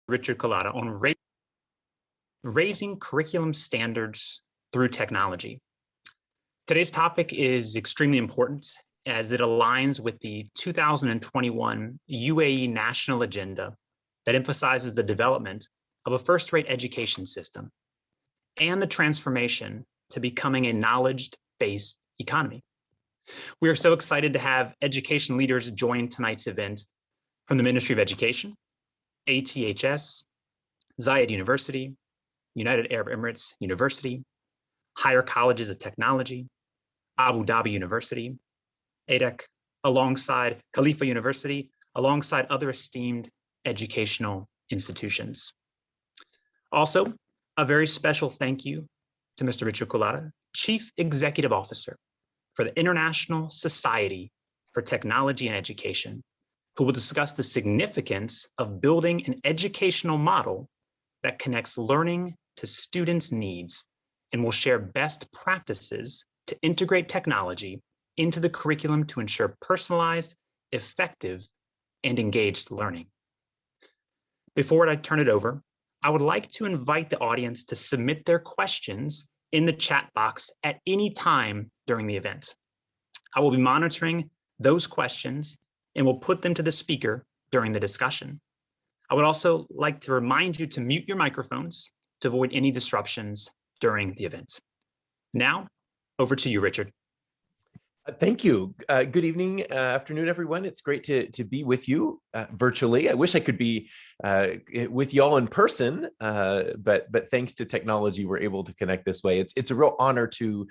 Richard Culatta on raising curriculum standards through technology. Today's topic is extremely important as it aligns with the 2021 UAE national agenda that emphasizes the development of a first-rate education system and the transformation to becoming a knowledge-based economy. We are so excited to have education leaders join tonight's event from the Ministry of Education, ATHS, Zayed University, United Arab Emirates University, Higher Colleges of Technology, Abu Dhabi University, ADEC, alongside Khalifa University, alongside other esteemed educational institutions. Also, a very special thank you to Mr. Richard Culatta, Chief Executive Officer for the International Society for Technology and Education, who will discuss the significance of building an educational model that connects learning to students' needs and will share best practices to integrate technology into the curriculum to ensure personalized, effective, and engaged learning. Before I turn it over, I would like to invite the audience to submit their questions in the chat box at any time during the event. I will be monitoring those questions and will put them to the speaker during the discussion. I would also like to remind you to mute your microphones to avoid any disruptions during the event. Now, over to you, Richard. Thank you. Good evening, afternoon, everyone. It's great to be with you virtually. I wish I could be with y'all in person, but thanks to technology, we're able to connect this way. It's a real honor to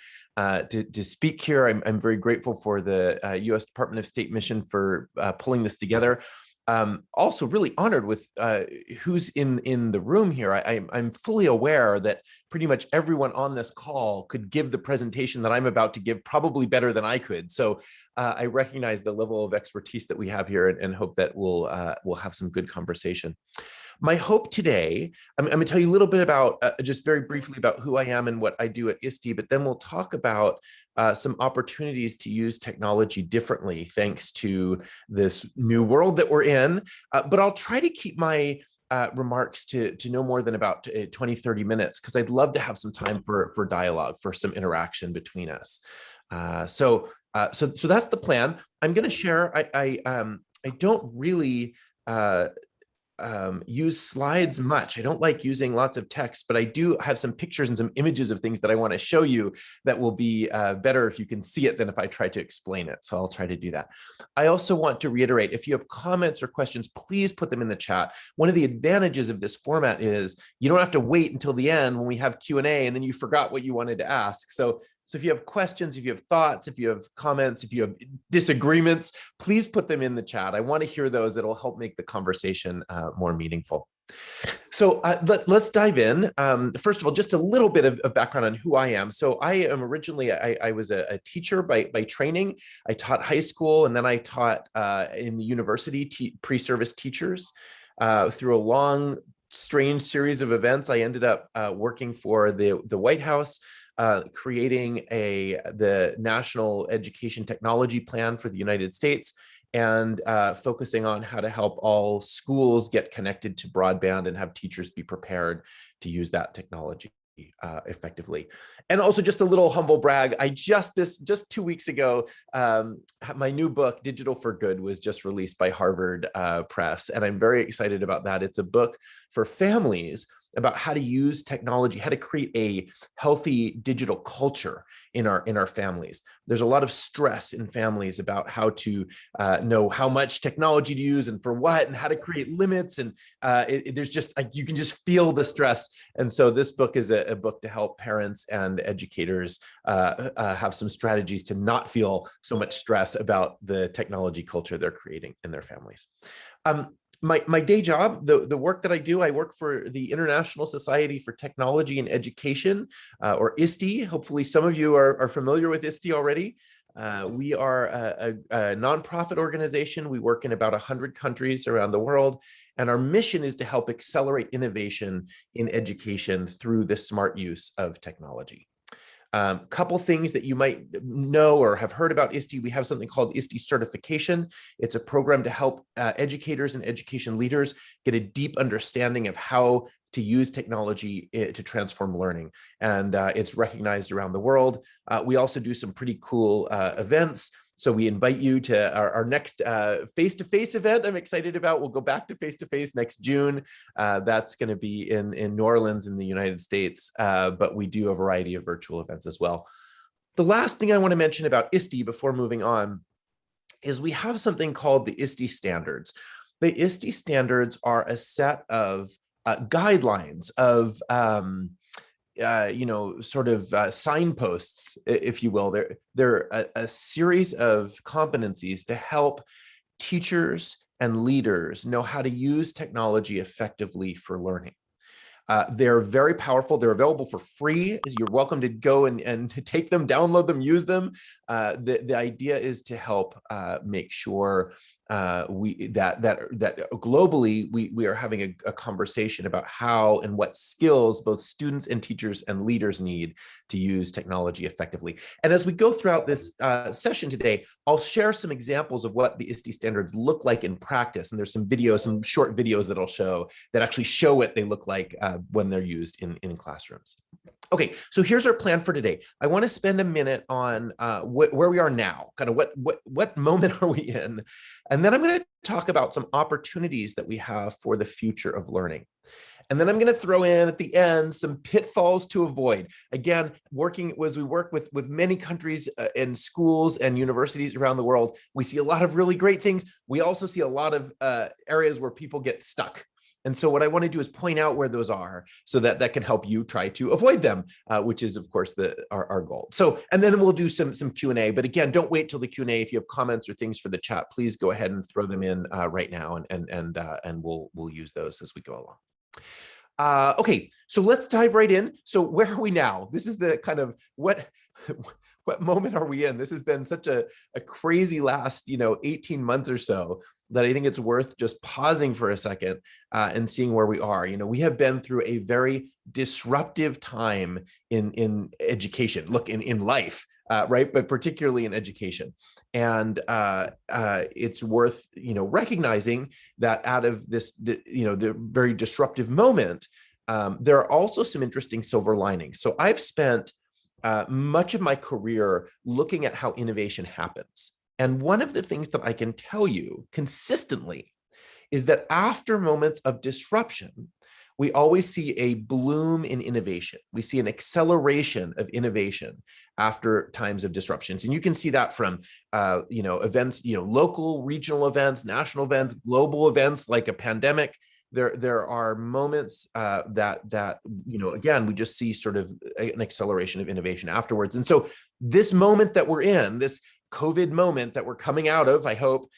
speak here. I'm very grateful for the U.S. Department of State mission for pulling this together. Also really honored with who's in the room here. I'm fully aware that pretty much everyone on this call could give the presentation that I'm about to give probably better than I could. So I recognize the level of expertise that we have here and hope that we'll have some good conversation. My hope today, I'm going to tell you a little bit about, just very briefly about who I am and what I do at ISTE, but then we'll talk about some opportunities to use technology differently thanks to this new world that we're in. But I'll try to keep my remarks to no more than about 20, 30 minutes, because I'd love to have some time for dialogue, for some interaction between us. So that's the plan. I'm going to share, I don't really use slides much. I don't like using lots of text, but I do have some pictures and some images of things that I want to show you that will be better if you can see it than if I try to explain it. So I'll try to do that. I also want to reiterate, if you have comments or questions, please put them in the chat. One of the advantages of this format is you don't have to wait until the end when we have Q&A and then you forgot what you wanted to ask. So if you have questions, if you have thoughts, if you have comments, if you have disagreements, please put them in the chat. I want to hear those. It'll help make the conversation more meaningful. So let's dive in. First of all, just a little bit of background on who I am. So I am originally, I was a teacher by training. I taught high school, and then I taught in the university pre-service teachers. Through a long, strange series of events, I ended up working for the White House, creating the National Education Technology Plan for the United States, and focusing on how to help all schools get connected to broadband and have teachers be prepared to use that technology effectively. And also, just a little humble brag, just 2 weeks ago, my new book, Digital for Good, was just released by Harvard Press, and I'm very excited about that. It's a book for families about how to use technology, how to create a healthy digital culture in our families. There's a lot of stress in families about how to know how much technology to use and for what, and how to create limits. And there's just, you can just feel the stress. And so this book is a book to help parents and educators have some strategies to not feel so much stress about the technology culture they're creating in their families. My day job, the work that I do, I work for the International Society for Technology and Education, or ISTE. Hopefully some of you are familiar with ISTE already. We are a nonprofit organization. We work in about 100 countries around the world, and our mission is to help accelerate innovation in education through the smart use of technology. Couple things that you might know or have heard about ISTE. We have something called ISTE certification. It's a program to help educators and education leaders get a deep understanding of how to use technology to transform learning. And it's recognized around the world. We also do some pretty cool events. So we invite you to our next face-to-face event I'm excited about. We'll go back to face-to-face next June. That's going to be in New Orleans in the United States, but we do a variety of virtual events as well. The last thing I want to mention about ISTE before moving on is we have something called the ISTE standards. The ISTE standards are a set of guidelines of sort of signposts, if you will. They're a series of competencies to help teachers and leaders know how to use technology effectively for learning. They're very powerful. They're available for free. You're welcome to go and take them, download them, use them. The idea is to help make sure that globally we are having a conversation about how and what skills both students and teachers and leaders need to use technology effectively. And as we go throughout this session today, I'll share some examples of what the ISTE standards look like in practice. And there's some videos, some short videos that I'll show that actually show what they look like when they're used in classrooms. Okay, so here's our plan for today. I want to spend a minute on where we are now, kind of what moment are we in, and then I'm going to talk about some opportunities that we have for the future of learning. And then I'm going to throw in at the end some pitfalls to avoid. Again, as we work with many countries and schools and universities around the world, we see a lot of really great things. We also see a lot of areas where people get stuck. And so what I want to do is point out where those are so that can help you try to avoid them, which is, of course, our goal. So, and then we'll do some Q&A. But again, don't wait till the Q&A. If you have comments or things for the chat, please go ahead and throw them in right now, and we'll use those as we go along. Okay, so let's dive right in. So where are we now? This is the kind of what moment are we in? This has been such a crazy last 18 months or so that I think it's worth just pausing for a second and seeing where we are. We have been through a very disruptive time in education, look, in life, right? But particularly in education. And it's worth, recognizing that out of this, the very disruptive moment, there are also some interesting silver linings. So I've spent much of my career looking at how innovation happens. And one of the things that I can tell you consistently is that after moments of disruption, we always see a bloom in innovation. We see an acceleration of innovation after times of disruptions. And you can see that from, events, local, regional events, national events, global events like a pandemic. There are moments that again, we just see sort of an acceleration of innovation afterwards. And so this moment that we're in, this COVID moment that we're coming out of, I hope,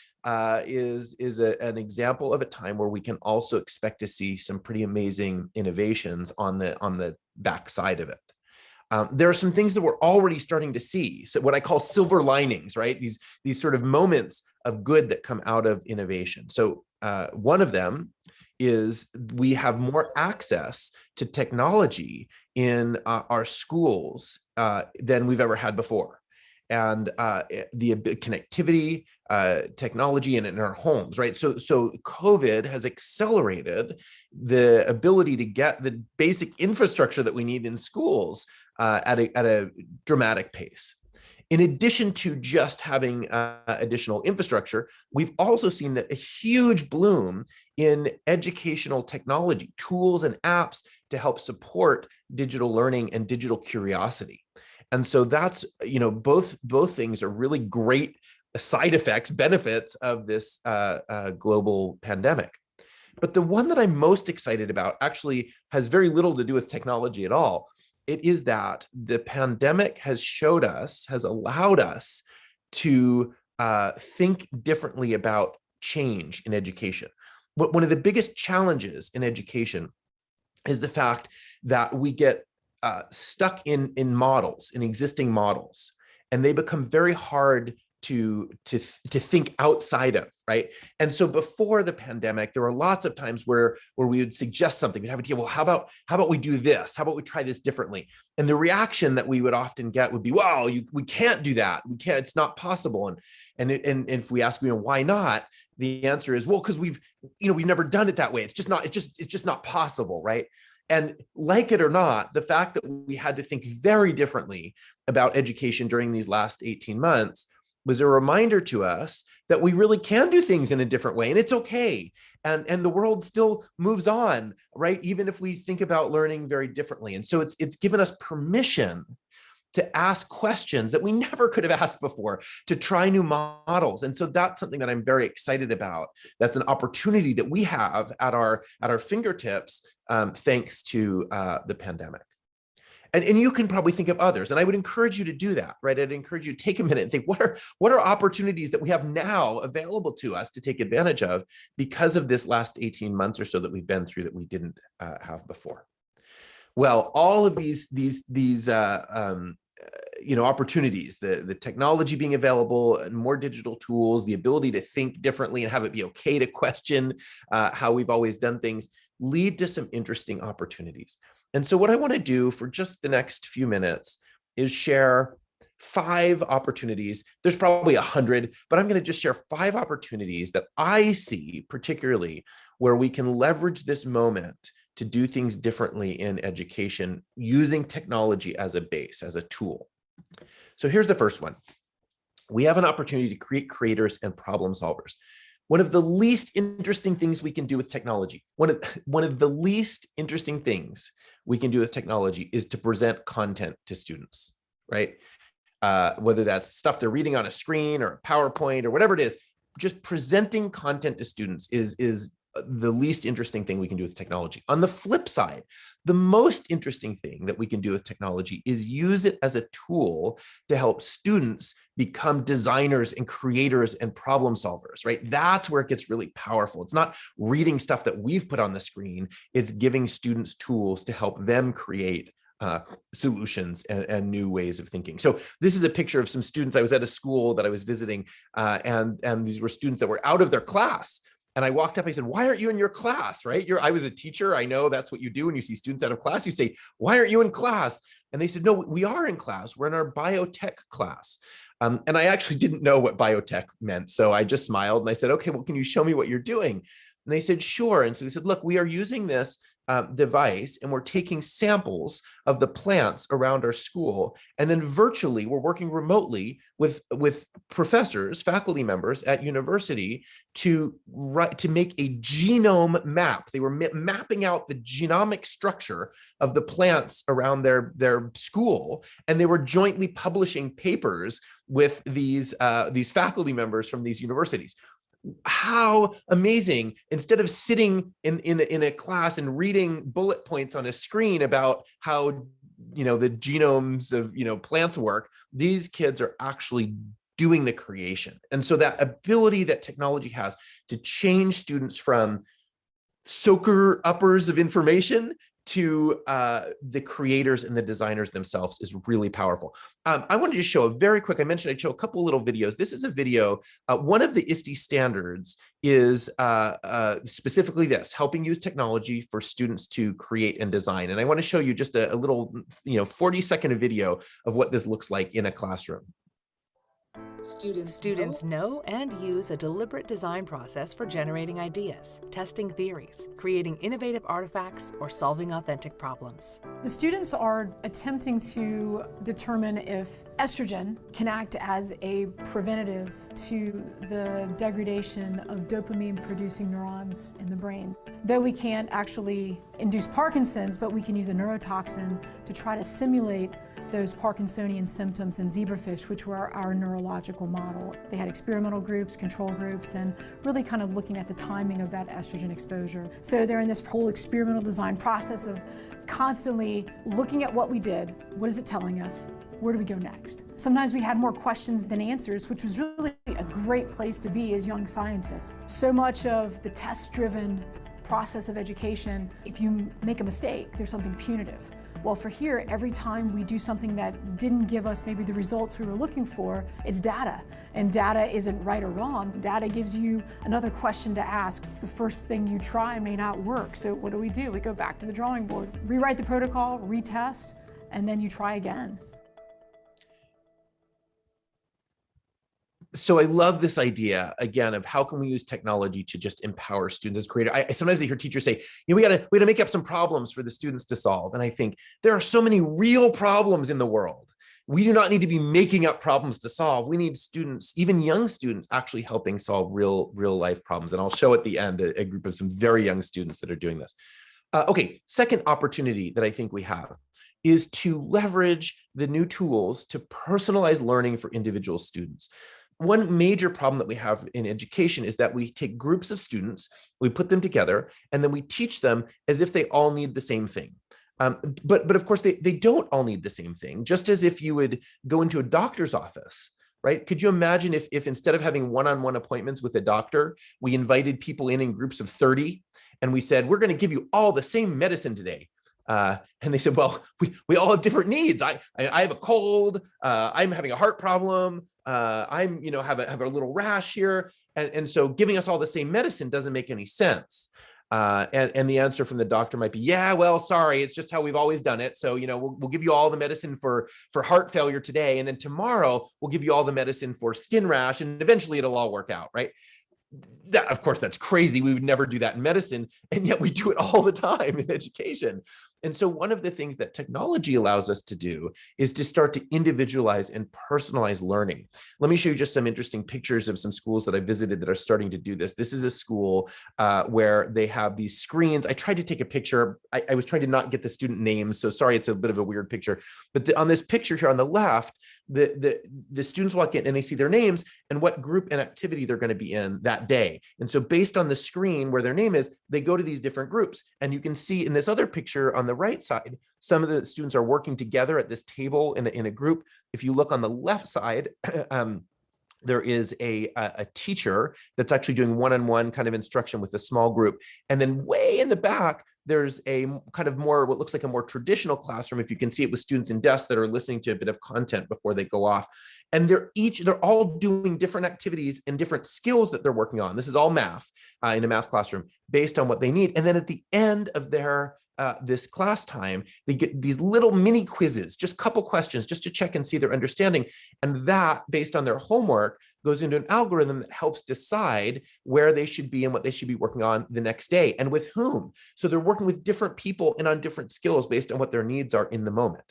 is an example of a time where we can also expect to see some pretty amazing innovations on the backside of it. There are some things that we're already starting to see. So what I call silver linings, right? These sort of moments of good that come out of innovation. So one of them is we have more access to technology in our schools than we've ever had before. And the connectivity, technology, and in our homes, right? So COVID has accelerated the ability to get the basic infrastructure that we need in schools at a dramatic pace. In addition to just having additional infrastructure, we've also seen that a huge bloom in educational technology, tools and apps to help support digital learning and digital curiosity. And so that's, both things are really great side effects, benefits of this global pandemic. But the one that I'm most excited about actually has very little to do with technology at all. It is that the pandemic has allowed us to think differently about change in education. One of the biggest challenges in education is the fact that we get stuck in models, in existing models, and they become very hard to think outside of, right? And so before the pandemic, there were lots of times where we would suggest something. We'd have a idea, well, how about we do this? How about we try this differently? And the reaction that we would often get would be, wow, we can't do that. We can't, it's not possible. And if we ask, why not? The answer is, well, because we've never done it that way. It's just not possible, right? And like it or not, the fact that we had to think very differently about education during these last 18 months was a reminder to us that we really can do things in a different way, and it's okay. And the world still moves on, right? Even if we think about learning very differently. And so it's given us permission to ask questions that we never could have asked before, to try new models. And so that's something that I'm very excited about. That's an opportunity that we have at our fingertips, thanks to the pandemic. And you can probably think of others, and I would encourage you to do that, right? I'd encourage you to take a minute and think, what are opportunities that we have now available to us to take advantage of because of this last 18 months or so that we've been through that we didn't have before? Well, all of these opportunities, the technology being available, and more digital tools, the ability to think differently and have it be okay to question how we've always done things, lead to some interesting opportunities. And so what I want to do for just the next few minutes is share 5 opportunities. There's probably 100, but I'm going to just share 5 opportunities that I see particularly where we can leverage this moment to do things differently in education using technology as a base, as a tool. So here's the first one. We have an opportunity to create creators and problem solvers. One of the least interesting things we can do with technology, one of the least interesting things we can do with technology is to present content to students, right? Whether that's stuff they're reading on a screen or a PowerPoint or whatever it is, just presenting content to students is the least interesting thing we can do with technology. On the flip side, the most interesting thing that we can do with technology is use it as a tool to help students become designers and creators and problem solvers, right? That's where it gets really powerful. It's not reading stuff that we've put on the screen. It's giving students tools to help them create solutions and new ways of thinking. So this is a picture of some students. I was at a school that I was visiting, and these were students that were out of their class. And I walked up, I said, why aren't you in your class, right? I was a teacher. I know that's what you do when you see students out of class. You say, why aren't you in class? And they said, no, we are in class. We're in our biotech class. And I actually didn't know what biotech meant. So I just smiled and I said, okay, well, can you show me what you're doing? And they said, sure. And so they said, look, we are using this device and we're taking samples of the plants around our school. And then virtually, we're working remotely with professors, faculty members at university to make a genome map. They were mapping out the genomic structure of the plants around their school. And they were jointly publishing papers with these faculty members from these universities. How amazing. Instead of sitting in a class and reading bullet points on a screen about how the genomes of plants work, these kids are actually doing the creation. And so that ability that technology has to change students from soaker uppers of information to the creators and the designers themselves is really powerful. I wanted to show a very quick, I mentioned I'd show a couple little videos. This is a video. One of the ISTE standards is specifically this, helping use technology for students to create and design. And I want to show you just a little 40-second video of what this looks like in a classroom. Students know and use a deliberate design process for generating ideas, testing theories, creating innovative artifacts, or solving authentic problems. The students are attempting to determine if estrogen can act as a preventative to the degradation of dopamine-producing neurons in the brain. Though we can't actually induce Parkinson's, but we can use a neurotoxin to try to simulate those Parkinsonian symptoms in zebrafish, which were our neurological model. They had experimental groups, control groups, and really kind of looking at the timing of that estrogen exposure. So they're in this whole experimental design process of constantly looking at what we did. What is it telling us? Where do we go next? Sometimes we had more questions than answers, which was really a great place to be as young scientists. So much of the test-driven process of education, if you make a mistake, there's something punitive. Well, for here, every time we do something that didn't give us maybe the results we were looking for, it's data. And data isn't right or wrong. Data gives you another question to ask. The first thing you try may not work. So what do? We go back to the drawing board, rewrite the protocol, retest, and then you try again. So I love this idea, again, of how can we use technology to just empower students as creators. I sometimes hear teachers say, we gotta make up some problems for the students to solve. And I think there are so many real problems in the world. We do not need to be making up problems to solve. We need students, even young students, actually helping solve real life problems. And I'll show at the end a group of some very young students that are doing this. Okay, second opportunity that I think we have is to leverage the new tools to personalize learning for individual students. One major problem that we have in education is that we take groups of students, we put them together, and then we teach them as if they all need the same thing. But of course, they don't all need the same thing, just as if you would go into a doctor's office, right? Could you imagine if instead of having one-on-one appointments with a doctor, we invited people in groups of 30, and we said, we're going to give you all the same medicine today. And they said, well, we all have different needs. I have a cold. I'm having a heart problem. I'm, have a little rash here. And so giving us all the same medicine doesn't make any sense. And the answer from the doctor might be, yeah, well, sorry, it's just how we've always done it. So, we'll give you all the medicine for heart failure today. And then tomorrow we'll give you all the medicine for skin rash, and eventually it'll all work out, right? That, of course, that's crazy. We would never do that in medicine, and yet we do it all the time in education. And so one of the things that technology allows us to do is to start to individualize and personalize learning. Let me show you just some interesting pictures of some schools that I visited that are starting to do this. This is a school where they have these screens. I tried to take a picture. I was trying to not get the student names, so sorry, it's a bit of a weird picture. But on this picture here on the left, the students walk in and they see their names and what group and activity they're going to be in that day. And so based on the screen where their name is, they go to these different groups. And you can see in this other picture on the right side, some of the students are working together at this table in a group. If you look on the left side, there is a teacher that's actually doing one-on-one kind of instruction with a small group. And then way in the back, there's a kind of more, what looks like a more traditional classroom, if you can see it, with students in desks that are listening to a bit of content before they go off. And they're all doing different activities and different skills that they're working on. This is all math in a math classroom based on what they need. And then at the end of their this class time, they get these little mini quizzes, just a couple questions, just to check and see their understanding. And that, based on their homework, goes into an algorithm that helps decide where they should be and what they should be working on the next day and with whom. So they're working with different people and on different skills based on what their needs are in the moment.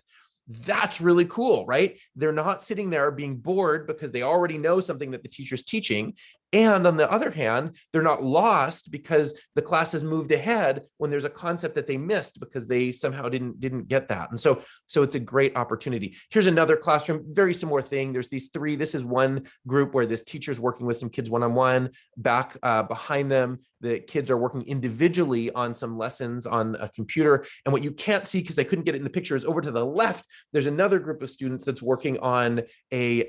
That's really cool, right? They're not sitting there being bored because they already know something that the teacher's teaching. And on the other hand, they're not lost because the class has moved ahead when there's a concept that they missed because they somehow didn't get that. And so it's a great opportunity. Here's another classroom, very similar thing. There's these three. This is one group where this teacher's working with some kids one-on-one. Back behind them, the kids are working individually on some lessons on a computer. And what you can't see, because I couldn't get it in the picture, is over to the left, there's another group of students that's working on an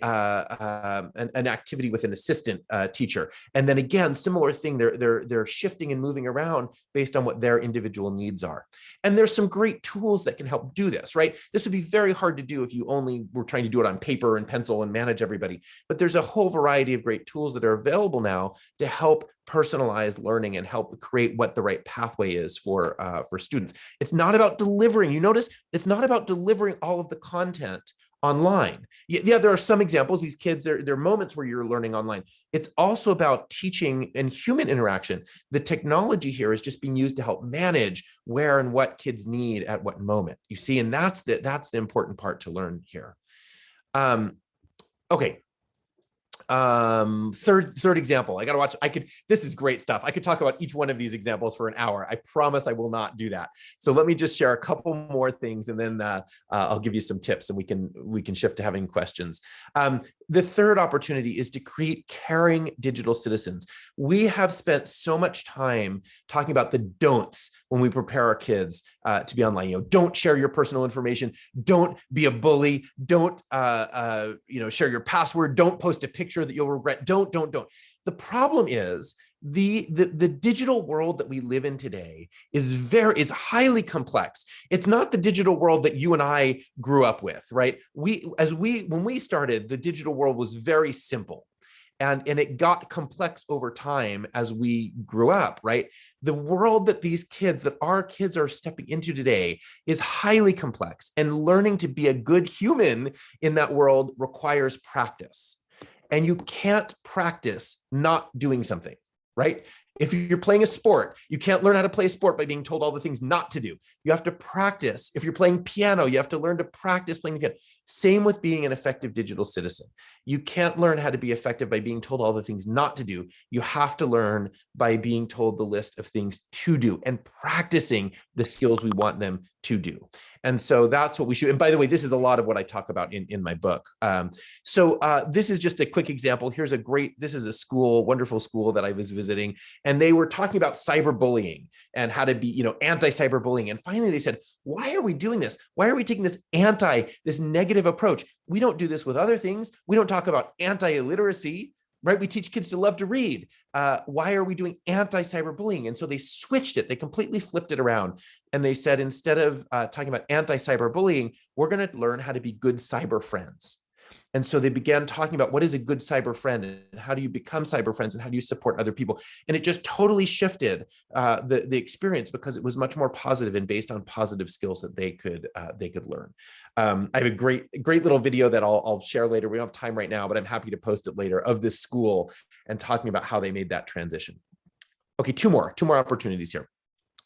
activity with an assistant teacher. And then again, similar thing, they're shifting and moving around based on what their individual needs are. And there's some great tools that can help do this, right? This would be very hard to do if you only were trying to do it on paper and pencil and manage everybody. But there's a whole variety of great tools that are available now to help personalize learning and help create what the right pathway is for students. It's not about delivering. You notice it's not about delivering all of the content online. Yeah, there are some examples. These kids, there are moments where you're learning online. It's also about teaching and human interaction. The technology here is just being used to help manage where and what kids need at what moment. You see, and that's the important part to learn here. Okay. Third example. I got to watch. This is great stuff. I could talk about each one of these examples for an hour. I promise I will not do that. So let me just share a couple more things, and then I'll give you some tips, and we can shift to having questions. The third opportunity is to create caring digital citizens. We have spent so much time talking about the don'ts when we prepare our kids to be online. Don't share your personal information. Don't be a bully. Don't share your password. Don't post a picture that you'll regret. Don't. The problem is the digital world that we live in today is highly complex. It's not the digital world that you and I grew up with, right? When we started, the digital world was very simple. And it got complex over time as we grew up, right? The world that our kids are stepping into today is highly complex, and learning to be a good human in that world requires practice. And you can't practice not doing something, right? If you're playing a sport, you can't learn how to play a sport by being told all the things not to do. You have to practice. If you're playing piano, you have to learn to practice playing the piano. Same with being an effective digital citizen. You can't learn how to be effective by being told all the things not to do. You have to learn by being told the list of things to do and practicing the skills we want them to do. And so that's what we should. And by the way, this is a lot of what I talk about in my book. This is just a quick example. This is a school, wonderful school that I was visiting, and they were talking about cyberbullying and how to be, anti-cyberbullying. And finally they said, why are we doing this? Why are we taking this negative approach? We don't do this with other things. We don't talk about anti-illiteracy, right? We teach kids to love to read. Why are we doing anti-cyberbullying? And so they switched it. They completely flipped it around. And they said, instead of talking about anti-cyberbullying, we're going to learn how to be good cyber friends. And so they began talking about what is a good cyber friend, and how do you become cyber friends, and how do you support other people? And it just totally shifted the experience, because it was much more positive and based on positive skills that they could learn. I have a great little video that I'll share later. We don't have time right now, but I'm happy to post it later, of this school and talking about how they made that transition. Okay, two more opportunities here.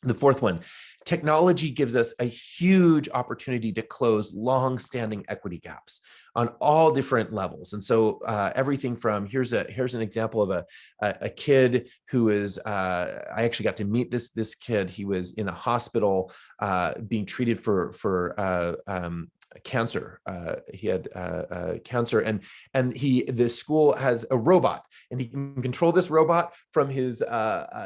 The fourth one, technology gives us a huge opportunity to close long-standing equity gaps on all different levels. And so everything from, here's an example of a kid who is, I actually got to meet this kid. He was in a hospital being treated for cancer. He had cancer, and the school has a robot, and he can control this robot from his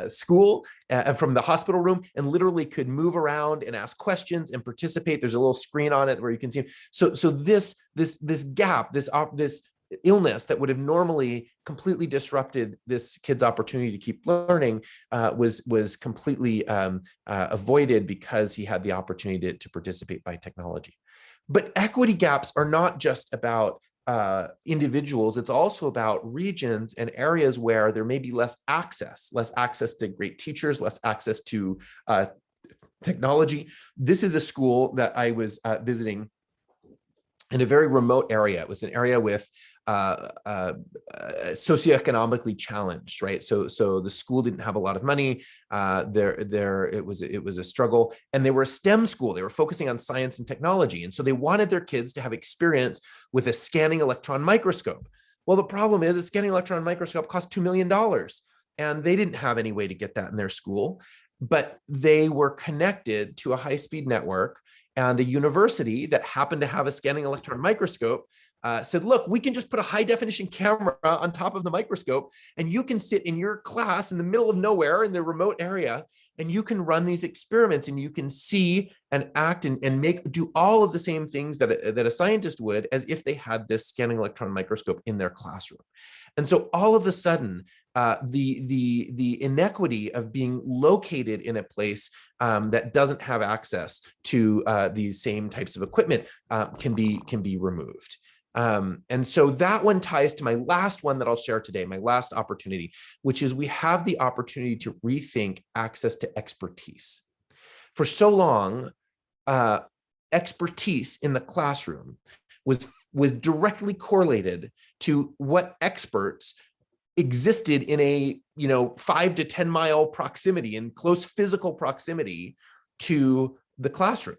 school and from the hospital room, and literally could move around and ask questions and participate. There's a little screen on it where you can see him. So this gap, this illness that would have normally completely disrupted this kid's opportunity to keep learning was completely avoided because he had the opportunity to participate by technology. But equity gaps are not just about individuals. It's also about regions and areas where there may be less access to great teachers, less access to technology. This is a school that I was visiting in a very remote area. It was an area with socioeconomically challenged, right? So the school didn't have a lot of money. It was a struggle, and they were a STEM school. They were focusing on science and technology, and so they wanted their kids to have experience with a scanning electron microscope. Well, the problem is a scanning electron microscope cost $2 million, and they didn't have any way to get that in their school. But they were connected to a high-speed network, and a university that happened to have a scanning electron microscope said, look, we can just put a high definition camera on top of the microscope, and you can sit in your class in the middle of nowhere in the remote area, and you can run these experiments, and you can see and act and do all of the same things that a scientist would, as if they had this scanning electron microscope in their classroom. And so all of a sudden, the inequity of being located in a place that doesn't have access to these same types of equipment can be removed. And so that one ties to my last one that I'll share today, my last opportunity, which is we have the opportunity to rethink access to expertise. For so long, expertise in the classroom was directly correlated to what experts existed in a 5 to 10 mile proximity, in close physical proximity to the classroom.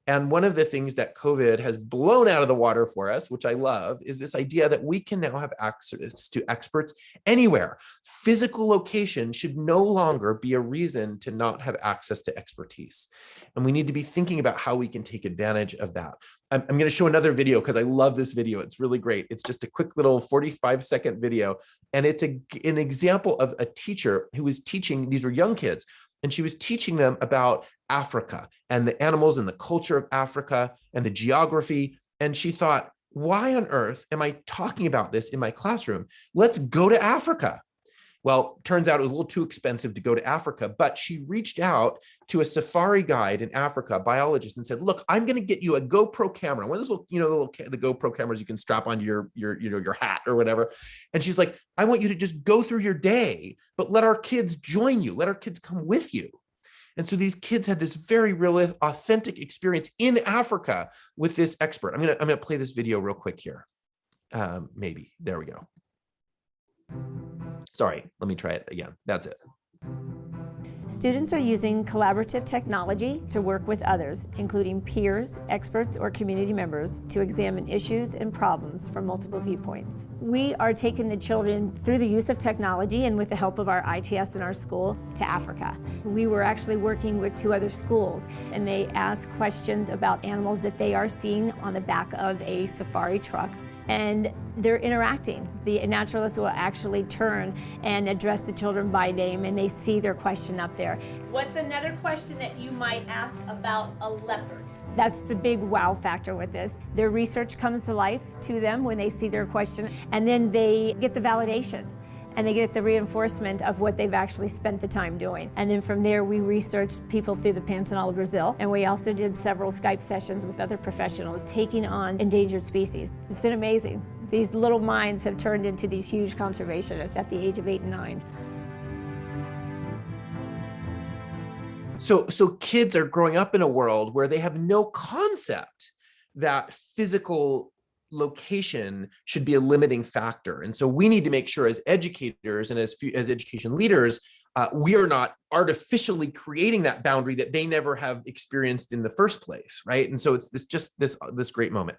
And one of the things that COVID has blown out of the water for us, which I love, is this idea that we can now have access to experts anywhere. Physical location should no longer be a reason to not have access to expertise. And we need to be thinking about how we can take advantage of that. I'm going to show another video because I love this video. It's really great. It's just a quick little 45-second video. And it's an example of a teacher who was teaching, these were young kids, and she was teaching them about Africa and the animals and the culture of Africa and the geography. And she thought, why on earth am I talking about this in my classroom? Let's go to Africa. Well, turns out it was a little too expensive to go to Africa, but she reached out to a safari guide in Africa, a biologist, and said, look, I'm going to get you a GoPro camera. One of those little, the GoPro cameras you can strap onto your hat or whatever. And she's like, I want you to just go through your day, but let our kids join you. Let our kids come with you. And so these kids had this very real, authentic experience in Africa with this expert. I'm gonna play this video real quick here. Maybe, there we go. Sorry, let me try it again. That's it. Students are using collaborative technology to work with others, including peers, experts, or community members, to examine issues and problems from multiple viewpoints. We are taking the children through the use of technology and with the help of our ITS in our school to Africa. We were actually working with 2 other schools, and they asked questions about animals that they are seeing on the back of a safari truck. And they're interacting. The naturalist will actually turn and address the children by name, and they see their question up there. What's another question that you might ask about a leopard? That's the big wow factor with this. Their research comes to life to them when they see their question, and then they get the validation. And they get the reinforcement of what they've actually spent the time doing. And then from there, we researched people through the Pantanal of Brazil, and we also did several Skype sessions with other professionals taking on endangered species. It's been amazing. These little minds have turned into these huge conservationists at the age of 8 and 9. So kids are growing up in a world where they have no concept that physical location should be a limiting factor. And so we need to make sure as educators and as education leaders, we are not artificially creating that boundary that they never have experienced in the first place, right? And so it's this great moment.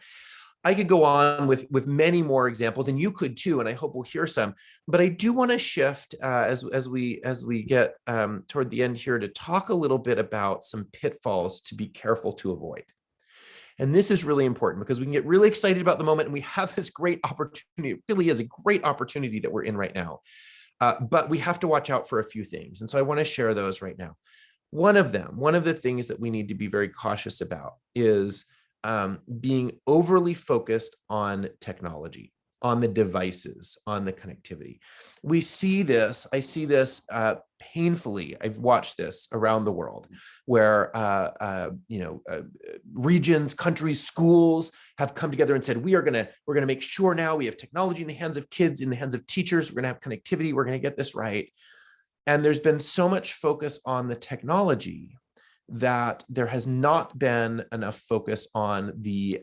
I could go on with many more examples, and you could too, and I hope we'll hear some, but I do want to shift as we get toward the end here to talk a little bit about some pitfalls to be careful to avoid. And this is really important because we can get really excited about the moment, and we have this great opportunity. It really is a great opportunity that we're in right now. But we have to watch out for a few things. And so I want to share those right now. One of the things that we need to be very cautious about is being overly focused on technology, on the devices, on the connectivity. I see this painfully. I've watched this around the world where, regions, countries, schools have come together and said, we're going to make sure now we have technology in the hands of kids, in the hands of teachers. We're going to have connectivity. We're going to get this right. And there's been so much focus on the technology that there has not been enough focus on the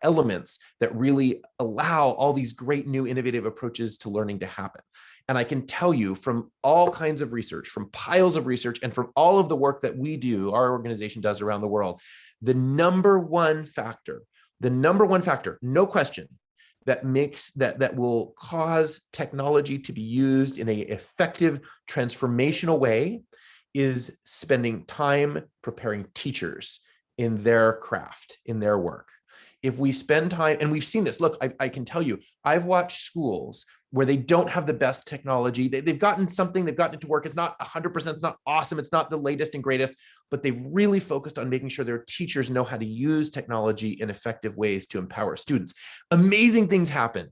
elements that really allow all these great new innovative approaches to learning to happen. And I can tell you from all kinds of research, from piles of research, and from all of the work that we do, our organization does around the world, the number one factor, no question, that will cause technology to be used in an effective, transformational way is spending time preparing teachers in their craft, in their work. If we spend time, and we've seen this, look, I can tell you, I've watched schools where they don't have the best technology. They've gotten it to work. It's not 100%, it's not awesome. It's not the latest and greatest, but they've really focused on making sure their teachers know how to use technology in effective ways to empower students. Amazing things happen.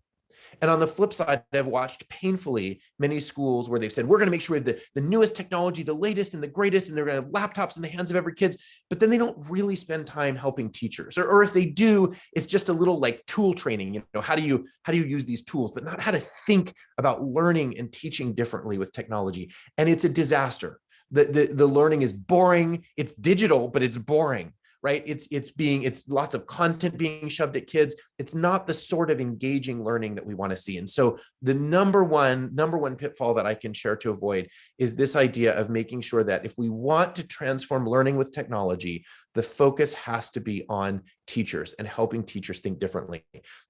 And on the flip side, I've watched painfully many schools where they've said, we're going to make sure we have the newest technology, the latest and the greatest, and they're going to have laptops in the hands of every kid. But then they don't really spend time helping teachers. Or if they do, it's just a little like tool training. How do you use these tools, but not how to think about learning and teaching differently with technology. And it's a disaster. The learning is boring. It's digital, but it's boring. Right? It's lots of content being shoved at kids. It's not the sort of engaging learning that we want to see. And so the number one pitfall that I can share to avoid is this idea of making sure that if we want to transform learning with technology, the focus has to be on teachers and helping teachers think differently.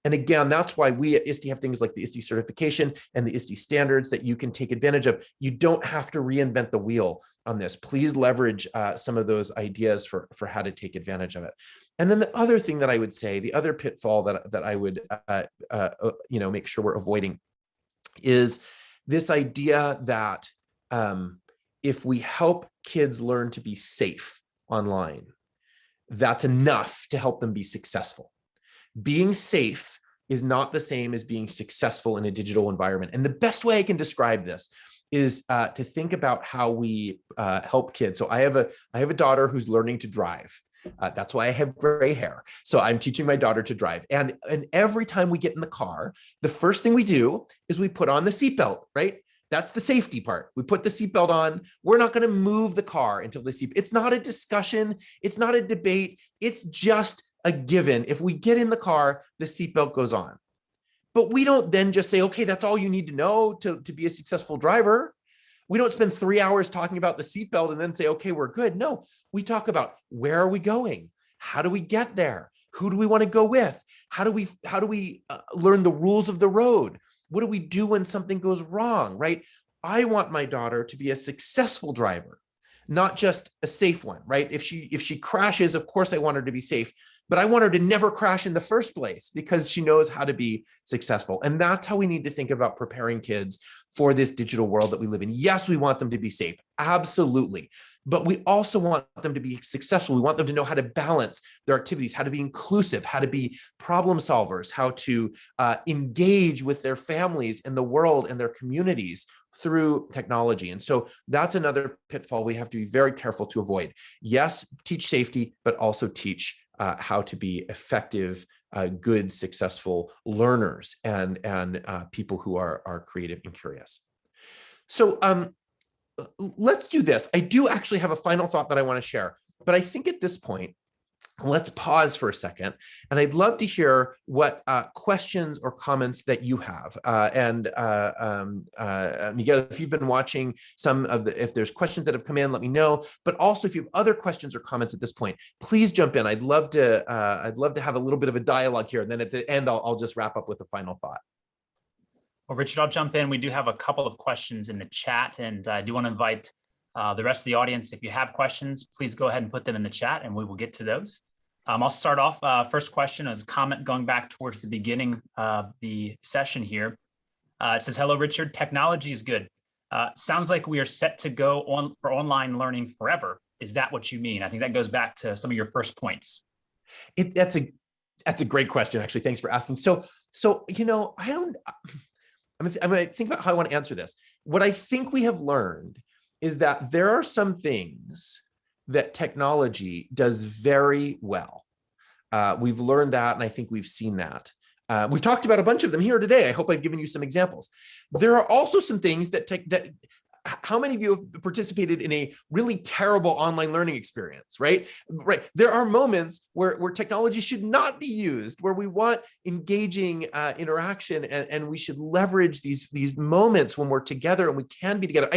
And again, that's why we at ISTE have things like the ISTE certification and the ISTE standards that you can take advantage of. You don't have to reinvent the wheel on this. Please leverage some of those ideas for how to take advantage of it. And then the other thing that I would say, the other pitfall that I would make sure we're avoiding is this idea that if we help kids learn to be safe online, that's enough to help them be successful. Being safe is not the same as being successful in a digital environment. And the best way I can describe this is to think about how we help kids. So I have a daughter who's learning to drive. That's why I have gray hair. So I'm teaching my daughter to drive. And every time we get in the car, the first thing we do is we put on the seatbelt, right? That's the safety part. We put the seatbelt on. We're not going to move the car until the seat. It's not a discussion. It's not a debate. It's just a given. If we get in the car, the seatbelt goes on. But we don't then just say, okay, that's all you need to know to be a successful driver. We don't spend 3 hours talking about the seatbelt and then say, okay, we're good. No, we talk about where are we going? How do we get there? Who do we want to go with? How do we learn the rules of the road? What do we do when something goes wrong, right? I want my daughter to be a successful driver, not just a safe one, right? If she crashes, of course I want her to be safe, but I want her to never crash in the first place because she knows how to be successful. And that's how we need to think about preparing kids for this digital world that we live in. Yes, we want them to be safe, absolutely. But we also want them to be successful. We want them to know how to balance their activities, how to be inclusive, how to be problem solvers, how to engage with their families and the world and their communities through technology. And so that's another pitfall we have to be very careful to avoid. Yes, teach safety, but also teach how to be effective, good, successful learners and people who are creative and curious. So let's do this. I do actually have a final thought that I want to share, but I think at this point, let's pause for a second. And I'd love to hear what questions or comments that you have. Miguel, if you've been watching if there's questions that have come in, let me know. But also if you have other questions or comments at this point, please jump in. I'd love to have a little bit of a dialogue here. And then at the end, I'll just wrap up with a final thought. Well, Richard, I'll jump in. We do have a couple of questions in the chat, and I do want to invite the rest of the audience. If you have questions, please go ahead and put them in the chat and we will get to those. I'll start off. First question is a comment going back towards the beginning of the session here. It says, hello, Richard. Technology is good. Sounds like we are set to go on for online learning forever. Is that what you mean? I think that goes back to some of your first points. That's a great question, actually. Thanks for asking. So I'm going to think about how I want to answer this. What I think we have learned is that there are some things that technology does very well. We've learned that, and I think we've seen that. We've talked about a bunch of them here today. I hope I've given you some examples. There are also some things that how many of you have participated in a really terrible online learning experience, right? Right. There are moments where technology should not be used, where we want engaging interaction, and we should leverage these moments when we're together and we can be together.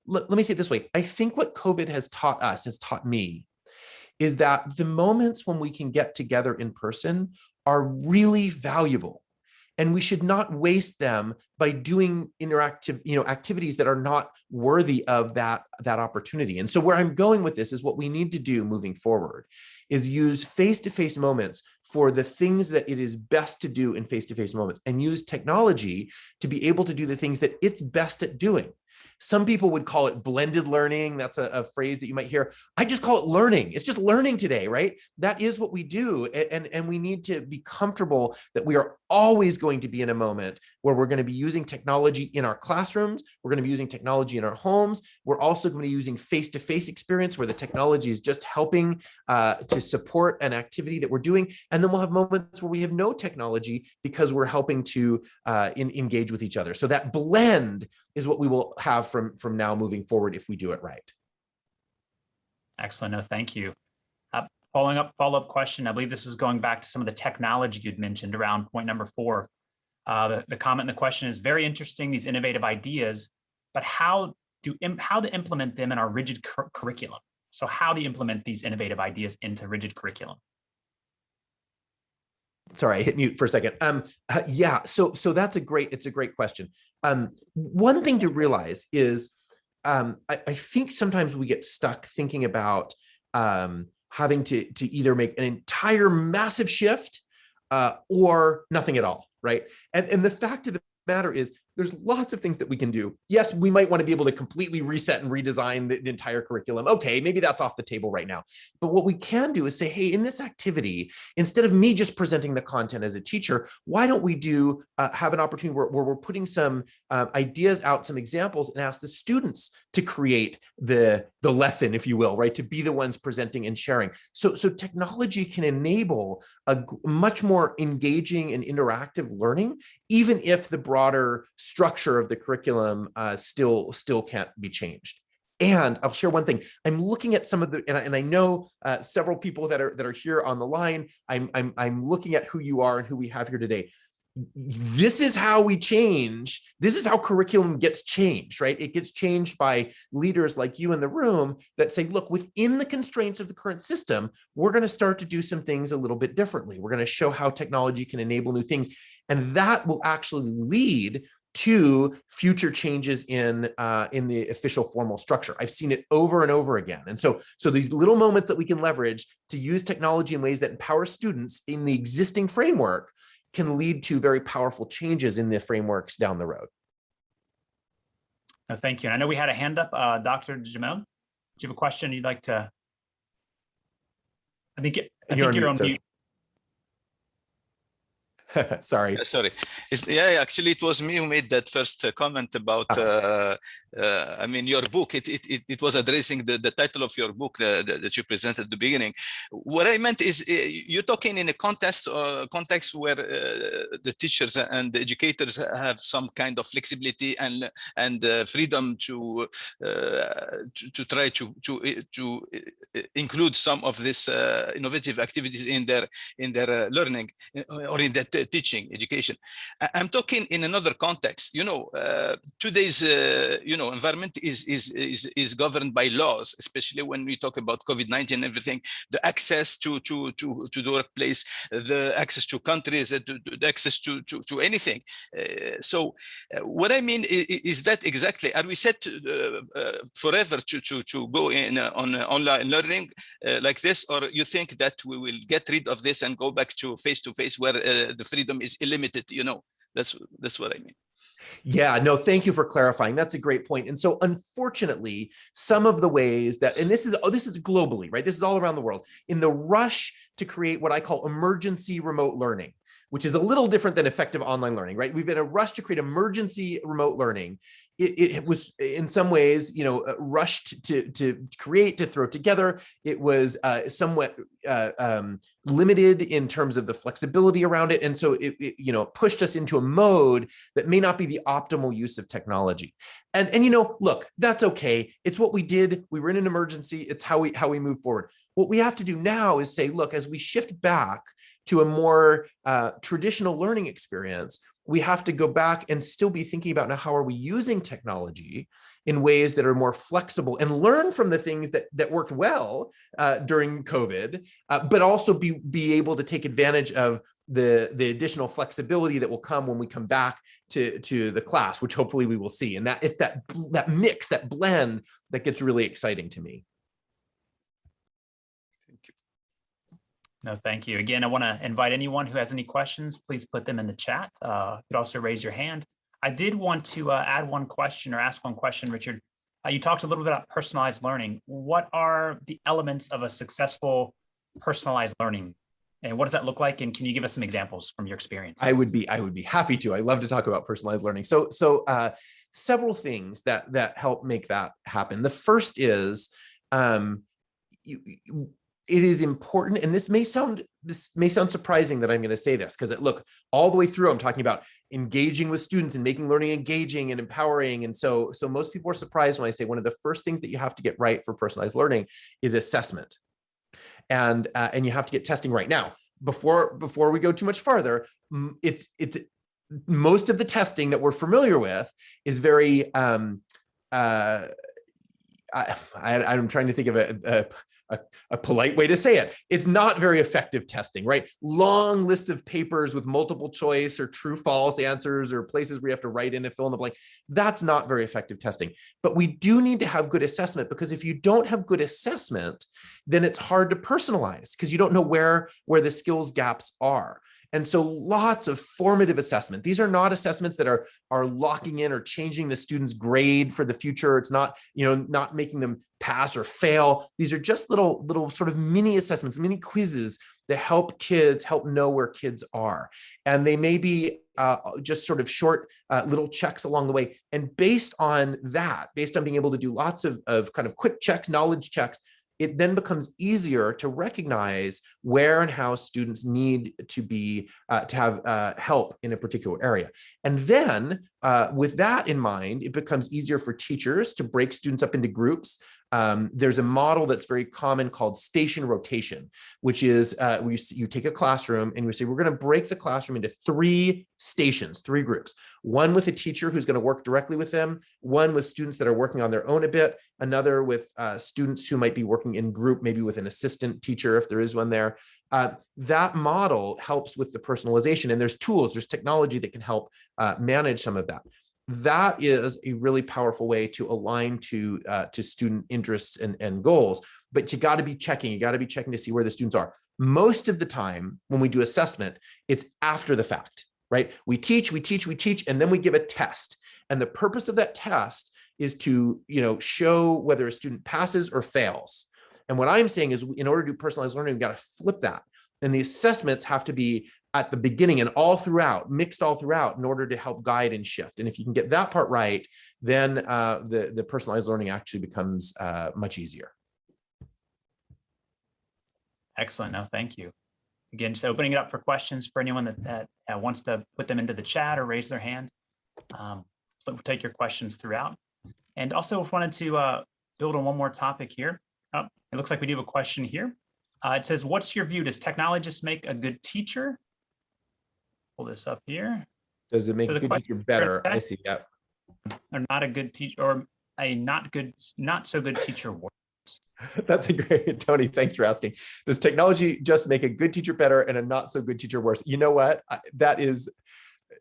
Let me say it this way. I think what COVID has taught me, is that the moments when we can get together in person are really valuable. And we should not waste them by doing interactive, activities that are not worthy of that opportunity. And so where I'm going with this is what we need to do moving forward is use face-to-face moments for the things that it is best to do in face-to-face moments, and use technology to be able to do the things that it's best at doing. Some people would call it blended learning. That's a phrase that you might hear. I just call it learning. It's just learning today, right? That is what we do. And we need to be comfortable that we are always going to be in a moment where we're going to be using technology in our classrooms. We're going to be using technology in our homes. We're also going to be using face-to-face experience where the technology is just helping to support an activity that we're doing. And then we'll have moments where we have no technology because we're helping to engage with each other. So that blend is what we will have from now moving forward if we do it right. Excellent. No, thank you. Follow-up question. I believe this was going back to some of the technology you'd mentioned around point number 4. The comment in the question is very interesting, these innovative ideas, but how to implement them in our rigid curriculum? So how do you implement these innovative ideas into rigid curriculum? Sorry, I hit mute for a second. Yeah, so it's a great question. One thing to realize is I think sometimes we get stuck thinking about having to either make an entire massive shift or nothing at all, right? And the fact of the matter is there's lots of things that we can do. Yes, we might want to be able to completely reset and redesign the entire curriculum. Okay, maybe that's off the table right now. But what we can do is say, hey, in this activity, instead of me just presenting the content as a teacher, why don't we have an opportunity where we're putting some ideas out, some examples, and ask the students to create the lesson, if you will, right? To be the ones presenting and sharing. So technology can enable a much more engaging and interactive learning, even if the broader structure of the curriculum still can't be changed. And I'll share one thing. I'm looking at some of the, and I know several people that are here on the line. I'm looking at who you are and who we have here today. This is how we change. This is how curriculum gets changed, right? It gets changed by leaders like you in the room that say, look, within the constraints of the current system, we're going to start to do some things a little bit differently. We're going to show how technology can enable new things. And that will actually lead to future changes in the official formal structure. I've seen it over and over again. And so these little moments that we can leverage to use technology in ways that empower students in the existing framework can lead to very powerful changes in the frameworks down the road. Thank you. And I know we had a hand up, Dr. Jamel. Do you have a question you'd like to? I think you're on mute. Sorry. Sorry. Yeah, actually, it was me who made that first comment about, I mean, your book. It was addressing the title of your book that you presented at the beginning. What I meant is you're talking in a context where the teachers and the educators have some kind of flexibility and freedom to try to include some of this innovative activities in their learning or in their teaching education. I'm talking in another context. Today's environment is governed by laws, especially when we talk about COVID-19 and everything. The access to the workplace, the access to countries, the access to anything. So what I mean is that exactly, are we set forever to go in on online learning like this, or you think that we will get rid of this and go back to face-to-face where the freedom is illimited? That's what I mean. Yeah, no, thank you for clarifying. That's a great point. And so unfortunately, some of the ways that, and this is globally, right? This is all around the world, in the rush to create what I call emergency remote learning, which is a little different than effective online learning, right? We've been in a rush to create emergency remote learning. It was in some ways, rushed to create, to throw together. It was somewhat limited in terms of the flexibility around it. And so it pushed us into a mode that may not be the optimal use of technology. And look, that's okay. It's what we did. We were in an emergency. It's how we move forward. What we have to do now is say, look, as we shift back to a more traditional learning experience, we have to go back and still be thinking about now, how are we using technology in ways that are more flexible and learn from the things that worked well during COVID, but also be able to take advantage of the additional flexibility that will come when we come back to the class, which hopefully we will see. And that mix, that blend, that gets really exciting to me. No, thank you. Again, I want to invite anyone who has any questions, please put them in the chat. You could also raise your hand. I did want to add one question or ask one question, Richard. You talked a little bit about personalized learning. What are the elements of a successful personalized learning? And what does that look like? And can you give us some examples from your experience? I would be happy to. I love to talk about personalized learning. So several things that help make that happen. The first is it is important, and this may sound surprising that I'm going to say this, because look, all the way through, I'm talking about engaging with students and making learning engaging and empowering. And so most people are surprised when I say one of the first things that you have to get right for personalized learning is assessment. And you have to get testing right. Now, before we go too much farther, it's most of the testing that we're familiar with is very I'm trying to think of a polite way to say it. It's not very effective testing, right? Long lists of papers with multiple choice or true false answers, or places where you have to write in and fill in the blank. That's not very effective testing. But we do need to have good assessment, because if you don't have good assessment, then it's hard to personalize, because you don't know where the skills gaps are. And so lots of formative assessment. These are not assessments that are locking in or changing the student's grade for the future. It's not, not making them pass or fail. These are just little sort of mini assessments, mini quizzes that help know where kids are. And they may be just sort of short little checks along the way. And based on that, based on being able to do lots of kind of quick checks, knowledge checks, it then becomes easier to recognize where and how students need to be to have help in a particular area. And then with that in mind, it becomes easier for teachers to break students up into groups. There's a model that's very common called station rotation, which is you take a classroom and you say, we're going to break the classroom into 3 stations, 3 groups. One with a teacher who's going to work directly with them, one with students that are working on their own a bit, another with students who might be working in group, maybe with an assistant teacher if there is one there. That model helps with the personalization, and there's tools, there's technology that can help manage some of that. That is a really powerful way to align to student interests and goals, but you got to be checking to see where the students are. Most of the time when we do assessment, it's after the fact, right? We teach, and then we give a test. And the purpose of that test is to, show whether a student passes or fails. And what I'm saying is, in order to do personalized learning, we've got to flip that. And the assessments have to be at the beginning and all throughout, mixed all throughout, in order to help guide and shift. And if you can get that part right, then the personalized learning actually becomes much easier. Excellent. No, thank you. Again, just opening it up for questions for anyone that wants to put them into the chat or raise their hand. We'll take your questions throughout. And also wanted to build on one more topic here. It looks like we do have a question here. It says, what's your view? Does technology just make a good teacher? Pull this up here. Does it make a good teacher better? I see. Yeah. Or not a good teacher, or a not so good teacher worse? That's a great, Tony, thanks for asking. Does technology just make a good teacher better and a not so good teacher worse? You know what?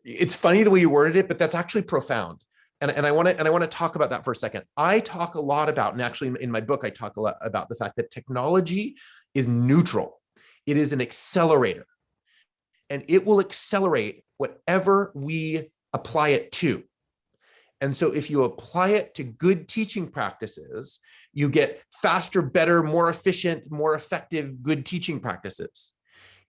It's funny the way you worded it, but that's actually profound. And I want to talk about that for a second. I talk a lot about, and actually in my book, I talk a lot about the fact that technology is neutral. It is an accelerator, and it will accelerate whatever we apply it to. And so if you apply it to good teaching practices, you get faster, better, more efficient, more effective, good teaching practices.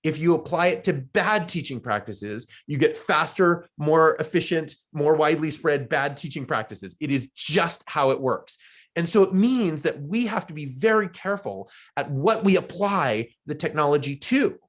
If you apply it to bad teaching practices, you get faster, more efficient, more widely spread bad teaching practices. It is just how it works. And so it means that we have to be very careful at what we apply the technology to.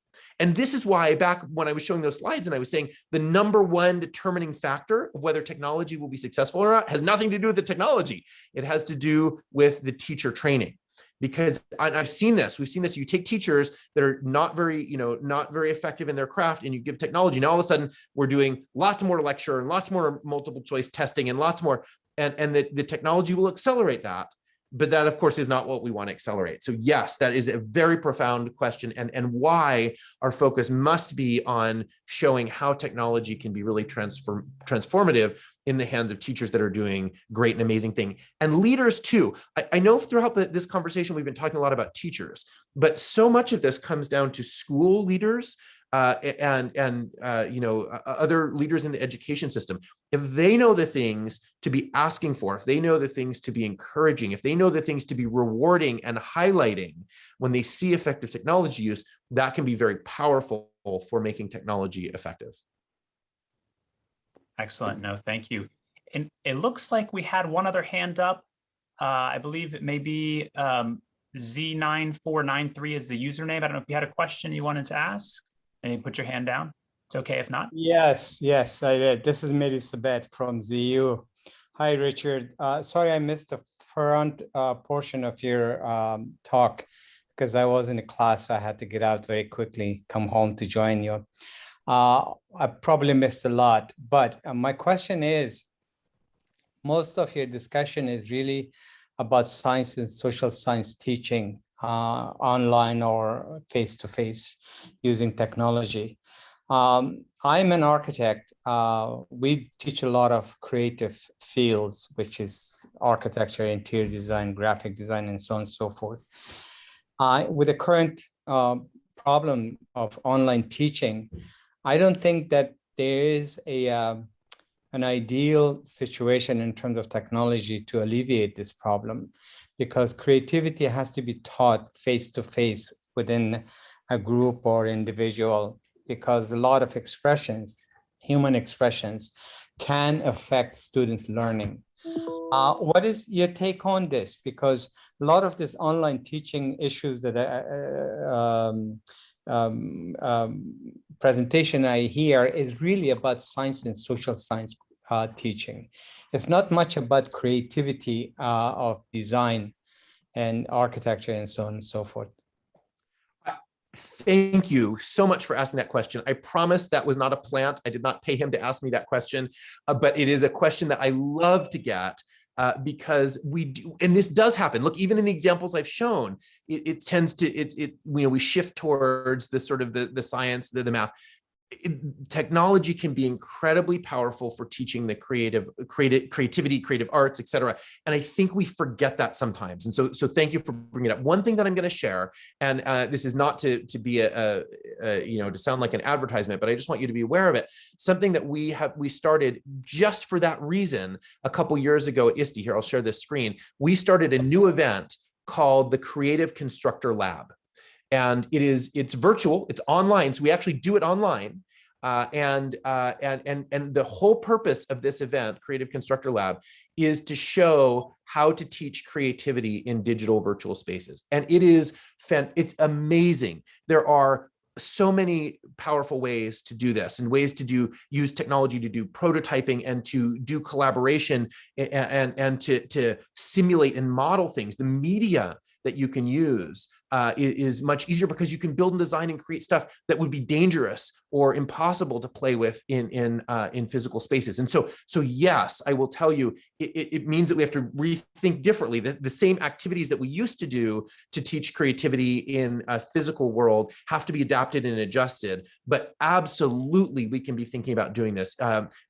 And this is why back when I was showing those slides and I was saying the number one determining factor of whether technology will be successful or not has nothing to do with the technology. It has to do with the teacher training. Because I've seen this, we've seen this, you take teachers that are not very effective in their craft and you give technology. Now all of a sudden we're doing lots more lecture and lots more multiple choice testing and lots more, and the technology will accelerate that. But that, of course, is not what we want to accelerate. So yes, that is a very profound question, and why our focus must be on showing how technology can be really transformative in the hands of teachers that are doing great and amazing things. And leaders too. I know throughout this conversation, we've been talking a lot about teachers, but so much of this comes down to school leaders and other leaders in the education system. If they know the things to be asking for, if they know the things to be encouraging, if they know the things to be rewarding and highlighting when they see effective technology use, that can be very powerful for making technology effective. Excellent. No, thank you. And it looks like we had one other hand up. I believe it may be Z9493 is the username. I don't know if you had a question you wanted to ask. And you put your hand down. It's okay if not. Yes, I did. This is Mary Sabet from ZU. Hi, Richard. Sorry, I missed the front portion of your talk because I was in a class. So I had to get out very quickly, come home to join you. I probably missed a lot, but my question is, most of your discussion is really about science and social science teaching online or face-to-face using technology. I'm an architect. We teach a lot of creative fields, which is architecture, interior design, graphic design, and so on and so forth. With the current problem of online teaching, I don't think that there is an ideal situation in terms of technology to alleviate this problem, because creativity has to be taught face to face within a group or individual, because a lot of expressions, human expressions, can affect students' learning. What is your take on this? Because a lot of this online teaching issues that presentation I hear is really about science and social science teaching. It's not much about creativity of design and architecture and so on and so forth. Thank you so much for asking that question. I promise that was not a plant. I did not pay him to ask me that question, but it is a question that I love to get because we do, and this does happen. Look, even in the examples I've shown, it tends to, we shift towards the sort of the science, the math. Technology can be incredibly powerful for teaching the creativity, creative arts, etc. And I think we forget that sometimes. And so thank you for bringing it up. One thing that I'm going to share, and this is not to be to sound like an advertisement, but I just want you to be aware of it. Something that we started just for that reason a couple years ago at ISTE. Here, I'll share this screen. We started a new event called the Creative Constructor Lab. And it's virtual, it's online. So we actually do it online. And the whole purpose of this event, Creative Constructor Lab, is to show how to teach creativity in digital virtual spaces. And it's amazing. There are so many powerful ways to do this, and ways to use technology to do prototyping and to do collaboration and to simulate and model things. The media that you can use is much easier because you can build and design and create stuff that would be dangerous or impossible to play with in physical spaces. And so yes, I will tell you, it means that we have to rethink differently. The same activities that we used to do to teach creativity in a physical world have to be adapted and adjusted. But absolutely, we can be thinking about doing this.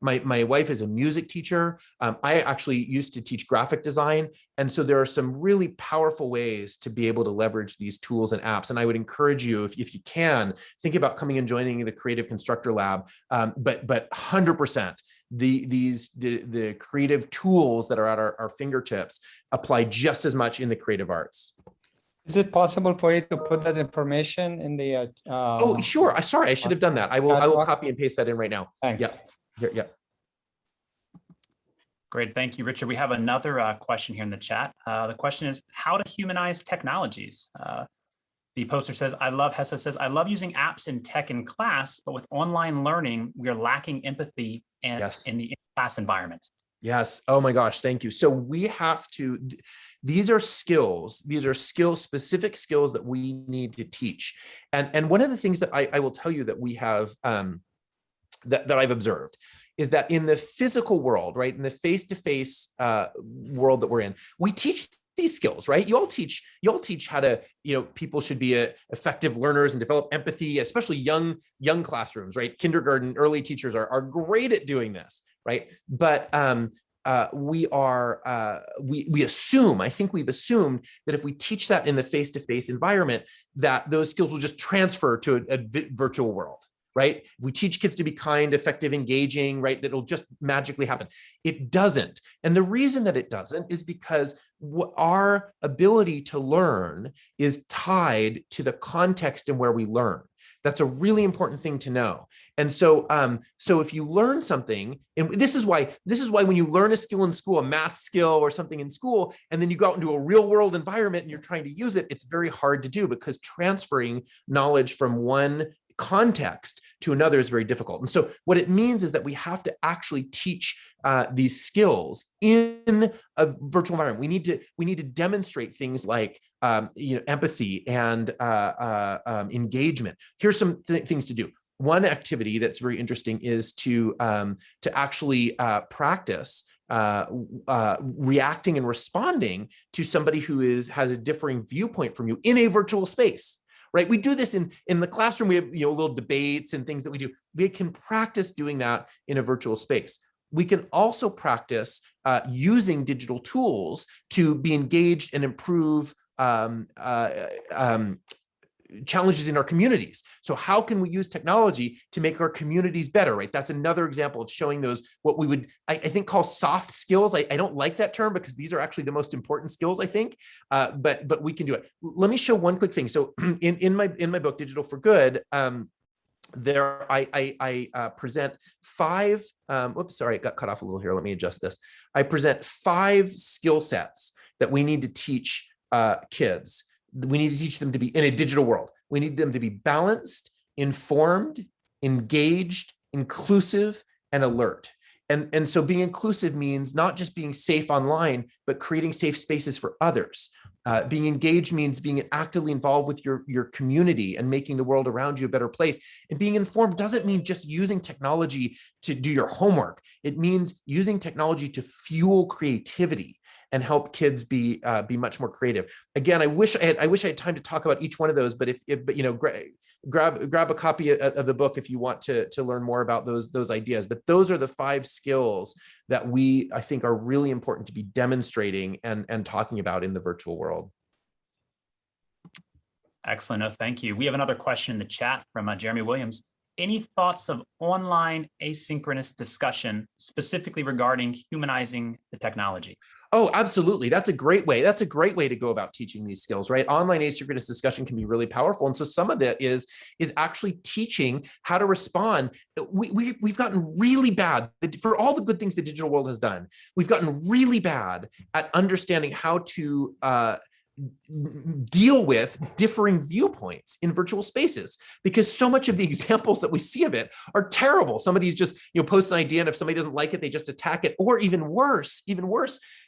My wife is a music teacher. I actually used to teach graphic design. And so there are some really powerful ways to be able to leverage these tools and apps. And I would encourage you, if you can, think about coming and joining the Creative Constructor Lab. But 100%, the creative tools that are at our fingertips apply just as much in the creative arts. Is it possible for you to put that information in the? Oh, sure. Sorry, I should have done that. I will copy and paste that in right now. Thanks. Yeah. Here, yeah. Great, thank you, Richard. We have another question here in the chat. The question is, how to humanize technologies? The poster says, Hessa says, I love using apps and tech in class, but with online learning, we are lacking empathy in the class environment. Yes. Oh my gosh. Thank you. So we have to, these are specific skills that we need to teach. And one of the things that I will tell you that we have, that I've observed, is that in the physical world, right, in the face-to-face world that we're in, we teach these skills, right? You all teach how to, people should be effective learners and develop empathy, especially young classrooms, right? Kindergarten, early teachers are great at doing this, right? But we assume, I think we've assumed that if we teach that in the face-to-face environment, that those skills will just transfer to a virtual world. Right? If we teach kids to be kind, effective, engaging, right, that it'll just magically happen. It doesn't. And the reason that it doesn't is because our ability to learn is tied to the context and where we learn. That's a really important thing to know. And so, so if you learn something, and this is why when you learn a skill in school, a math skill or something in school, and then you go out into a real world environment and you're trying to use it, it's very hard to do because transferring knowledge from one context to another is very difficult. And so what it means is that we have to actually teach these skills in a virtual environment. We need to demonstrate things like empathy and engagement. Here's some things to do. One activity that's very interesting is to actually practice reacting and responding to somebody who has a differing viewpoint from you in a virtual space. Right? We do this in the classroom. We have little debates and things that we do. We can practice doing that in a virtual space. We can also practice using digital tools to be engaged and improve challenges in our communities. So how can we use technology to make our communities better, right? That's another example of showing those, what we would, I think, call soft skills. I don't like that term because these are actually the most important skills, I think, but we can do it. Let me show one quick thing. So in my book, Digital for Good, there I present 5, oops, sorry, it got cut off a little here. Let me adjust this. I present 5 skill sets that we need to teach kids. We need to teach them to be in a digital world. We need them to be balanced, informed, engaged, inclusive, and alert. And so being inclusive means not just being safe online, but creating safe spaces for others. Being engaged means being actively involved with your community and making the world around you a better place. And being informed doesn't mean just using technology to do your homework. It means using technology to fuel creativity and help kids be much more creative. Again, I wish I had time to talk about each one of those, but but you know, grab a copy of the book if you want to learn more about those ideas. But those are the 5 skills that I think are really important to be demonstrating and talking about in the virtual world. Excellent. No, thank you. We have another question in the chat from Jeremy Williams. Any thoughts of online asynchronous discussion, specifically regarding humanizing the technology? Oh, absolutely. That's a great way. That's a great way to go about teaching these skills, right? Online asynchronous discussion can be really powerful. And so some of that is actually teaching how to respond. We've gotten really bad for all the good things the digital world has done. We've gotten really bad at understanding how to deal with differing viewpoints in virtual spaces, because so much of the examples that we see of it are terrible. Somebody's just, posts an idea, and if somebody doesn't like it, they just attack it. Or even worse,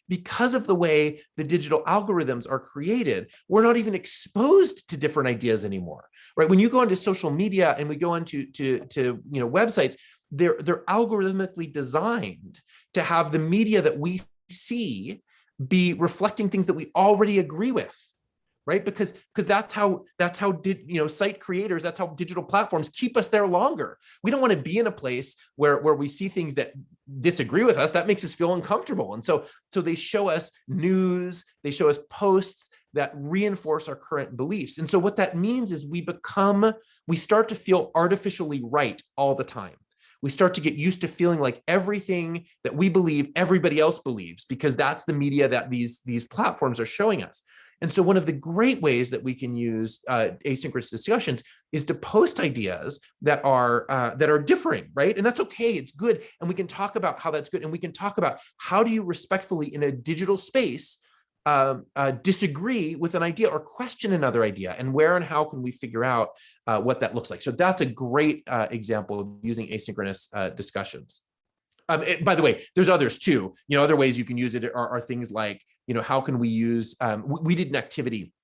because of the way the digital algorithms are created, we're not even exposed to different ideas anymore, right? When you go into social media and we go into websites, they're algorithmically designed to have the media that we see be reflecting things that we already agree with, right? Because that's how site creators, that's how digital platforms keep us there longer. We don't want to be in a place where we see things that disagree with us. That makes us feel uncomfortable. And so they show us news, they show us posts that reinforce our current beliefs. And so what that means is we start to feel artificially right all the time. We start to get used to feeling like everything that we believe, everybody else believes, because that's the media that these platforms are showing us. And so one of the great ways that we can use asynchronous discussions is to post ideas that are differing, right? And that's okay, it's good. And we can talk about how that's good. And we can talk about how do you respectfully in a digital space disagree with an idea or question another idea, and where and how can we figure out what that looks like. So that's a great example of using asynchronous discussions. By the way, there's others too. Other ways you can use it are things like, how can we use, we did an activity.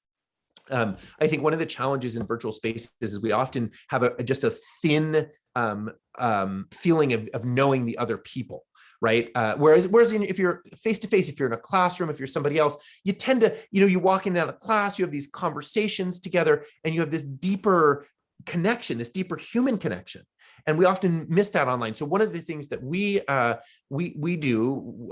I think one of the challenges in virtual spaces is we often have just a thin feeling of knowing the other people. Right. Whereas if you're face to face, if you're in a classroom, if you're somebody else, you tend to, you walk in and out of class, you have these conversations together, and you have this deeper connection, this deeper human connection. And we often miss that online. So one of the things that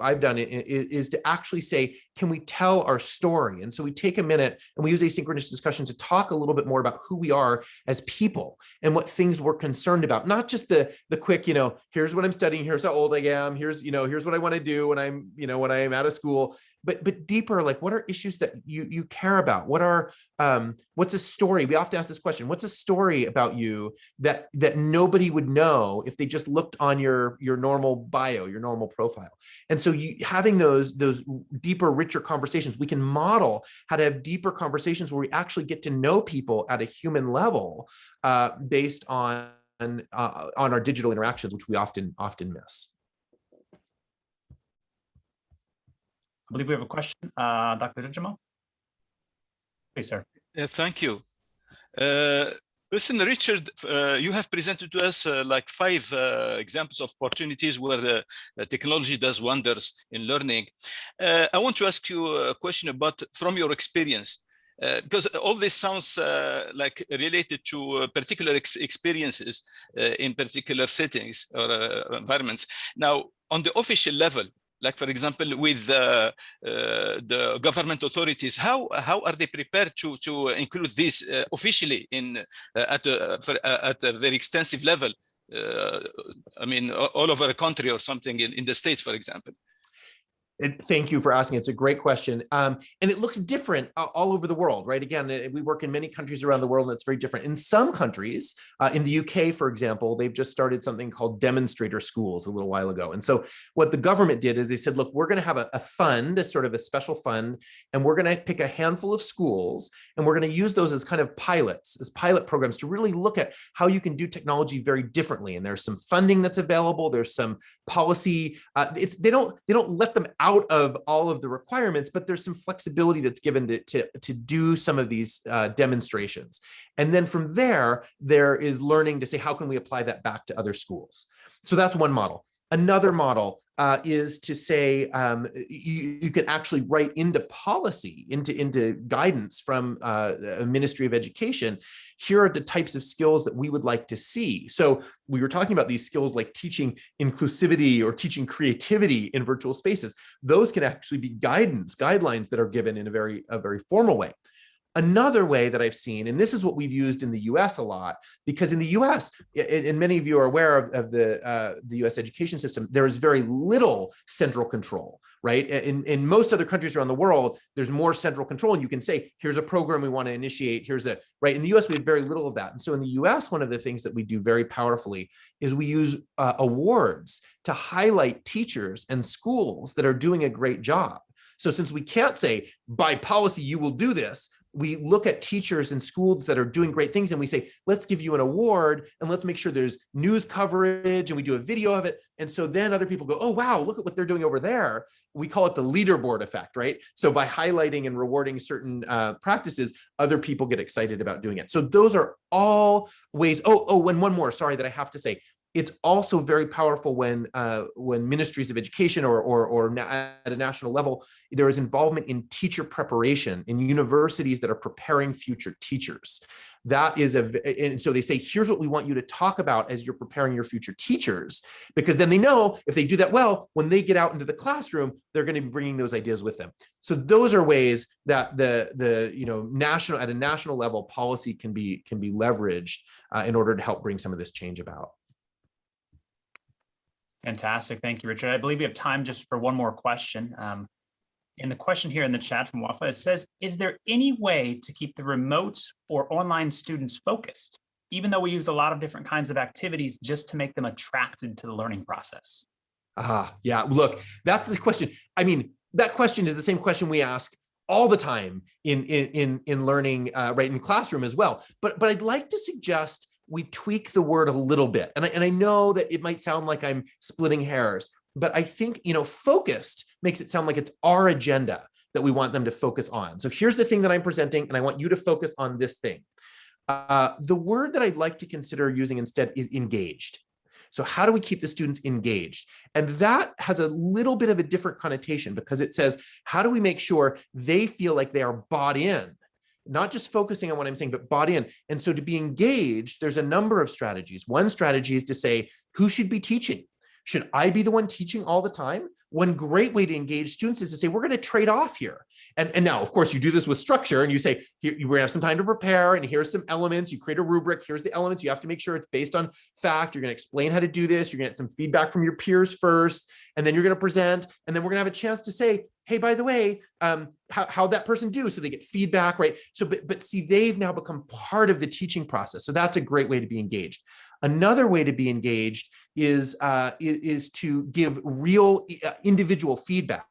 I've done is to actually say, can we tell our story? And so we take a minute and we use asynchronous discussion to talk a little bit more about who we are as people and what things we're concerned about. Not just the quick, here's what I'm studying, here's how old I am, here's what I want to do when I'm out of school. But deeper, like, what are issues that you care about? What's a story? We often ask this question: what's a story about you that nobody would know if they just looked on your normal bio, your normal profile? And so having those deeper, richer conversations, we can model how to have deeper conversations where we actually get to know people at a human level, based on our digital interactions, which we often miss. I believe we have a question. Dr. Jamal? Please, sir. Thank you. Listen, Richard, you have presented to us like 5 examples of opportunities where the technology does wonders in learning. I want to ask you a question from your experience, because all this sounds like related to particular experiences in particular settings or environments. Now, on the official level, Like, for example, with the government authorities, how are they prepared to include this officially in at a very extensive level? I mean, all over a country or something in the States, for example. Thank you for asking. It's a great question. And it looks different all over the world, right? Again, we work in many countries around the world, and it's very different. In some countries, in the UK, for example, they've just started something called demonstrator schools a little while ago. And so what the government did is they said, look, we're going to have a fund, a sort of a special fund, and we're going to pick a handful of schools, and we're going to use those as kind of pilots, as pilot programs to really look at how you can do technology very differently. And there's some funding that's available. There's some policy. They don't let them out of all of the requirements, but there's some flexibility that's given to do some of these demonstrations. And then from there is learning to say, how can we apply that back to other schools? So that's one model. Another model is to say you can actually write into policy, into guidance from a Ministry of Education. Here are the types of skills that we would like to see. So we were talking about these skills like teaching inclusivity or teaching creativity in virtual spaces. Those can actually be guidelines that are given in a very formal way. Another way that I've seen, and this is what we've used in the US a lot, because in the US, and many of you are aware of the US education system, there is very little central control, right? In most other countries around the world, there's more central control, and you can say, here's a program we want to initiate, right? In the US, we have very little of that. And so in the US, one of the things that we do very powerfully is we use awards to highlight teachers and schools that are doing a great job. So since we can't say, by policy, you will do this, we look at teachers and schools that are doing great things and we say, let's give you an award and let's make sure there's news coverage and we do a video of it. And so then other people go, oh, wow, look at what they're doing over there. We call it the leaderboard effect, right? So by highlighting and rewarding certain practices, other people get excited about doing it. So those are all ways. And one more, sorry, that I have to say. It's also very powerful when ministries of education or at a national level, there is involvement in teacher preparation in universities that are preparing future teachers. That is and so they say, here's what we want you to talk about as you're preparing your future teachers, because then they know if they do that well, when they get out into the classroom, they're going to be bringing those ideas with them. So those are ways that at a national level, policy can be leveraged in order to help bring some of this change about. Fantastic. Thank you, Richard. I believe we have time just for one more question. In the question here in the chat from Wafa, it says, is there any way to keep the remote or online students focused, even though we use a lot of different kinds of activities just to make them attracted to the learning process? Yeah, look, that's the question. I mean, that question is the same question we ask all the time in learning, right, in classroom as well. But I'd like to suggest we tweak the word a little bit. And I know that it might sound like I'm splitting hairs, but I think, focused makes it sound like it's our agenda that we want them to focus on. So here's the thing that I'm presenting, and I want you to focus on this thing. The word that I'd like to consider using instead is engaged. So how do we keep the students engaged? And that has a little bit of a different connotation because it says, how do we make sure they feel like they are bought in? Not just focusing on what I'm saying, but bought in. And so to be engaged, there's a number of strategies. One strategy is to say, who should be teaching? Should I be the one teaching all the time? One great way to engage students is to say, we're going to trade off here. And now, of course, you do this with structure and you say, here, we're going to have some time to prepare and here's some elements. You create a rubric. Here's the elements. You have to make sure it's based on fact. You're going to explain how to do this. You're going to get some feedback from your peers first, and then you're going to present. And then we're going to have a chance to say, hey, by the way, how'd that person do? So they get feedback, right? So, but see, they've now become part of the teaching process. So that's a great way to be engaged. Another way to be engaged is to give real individual feedback.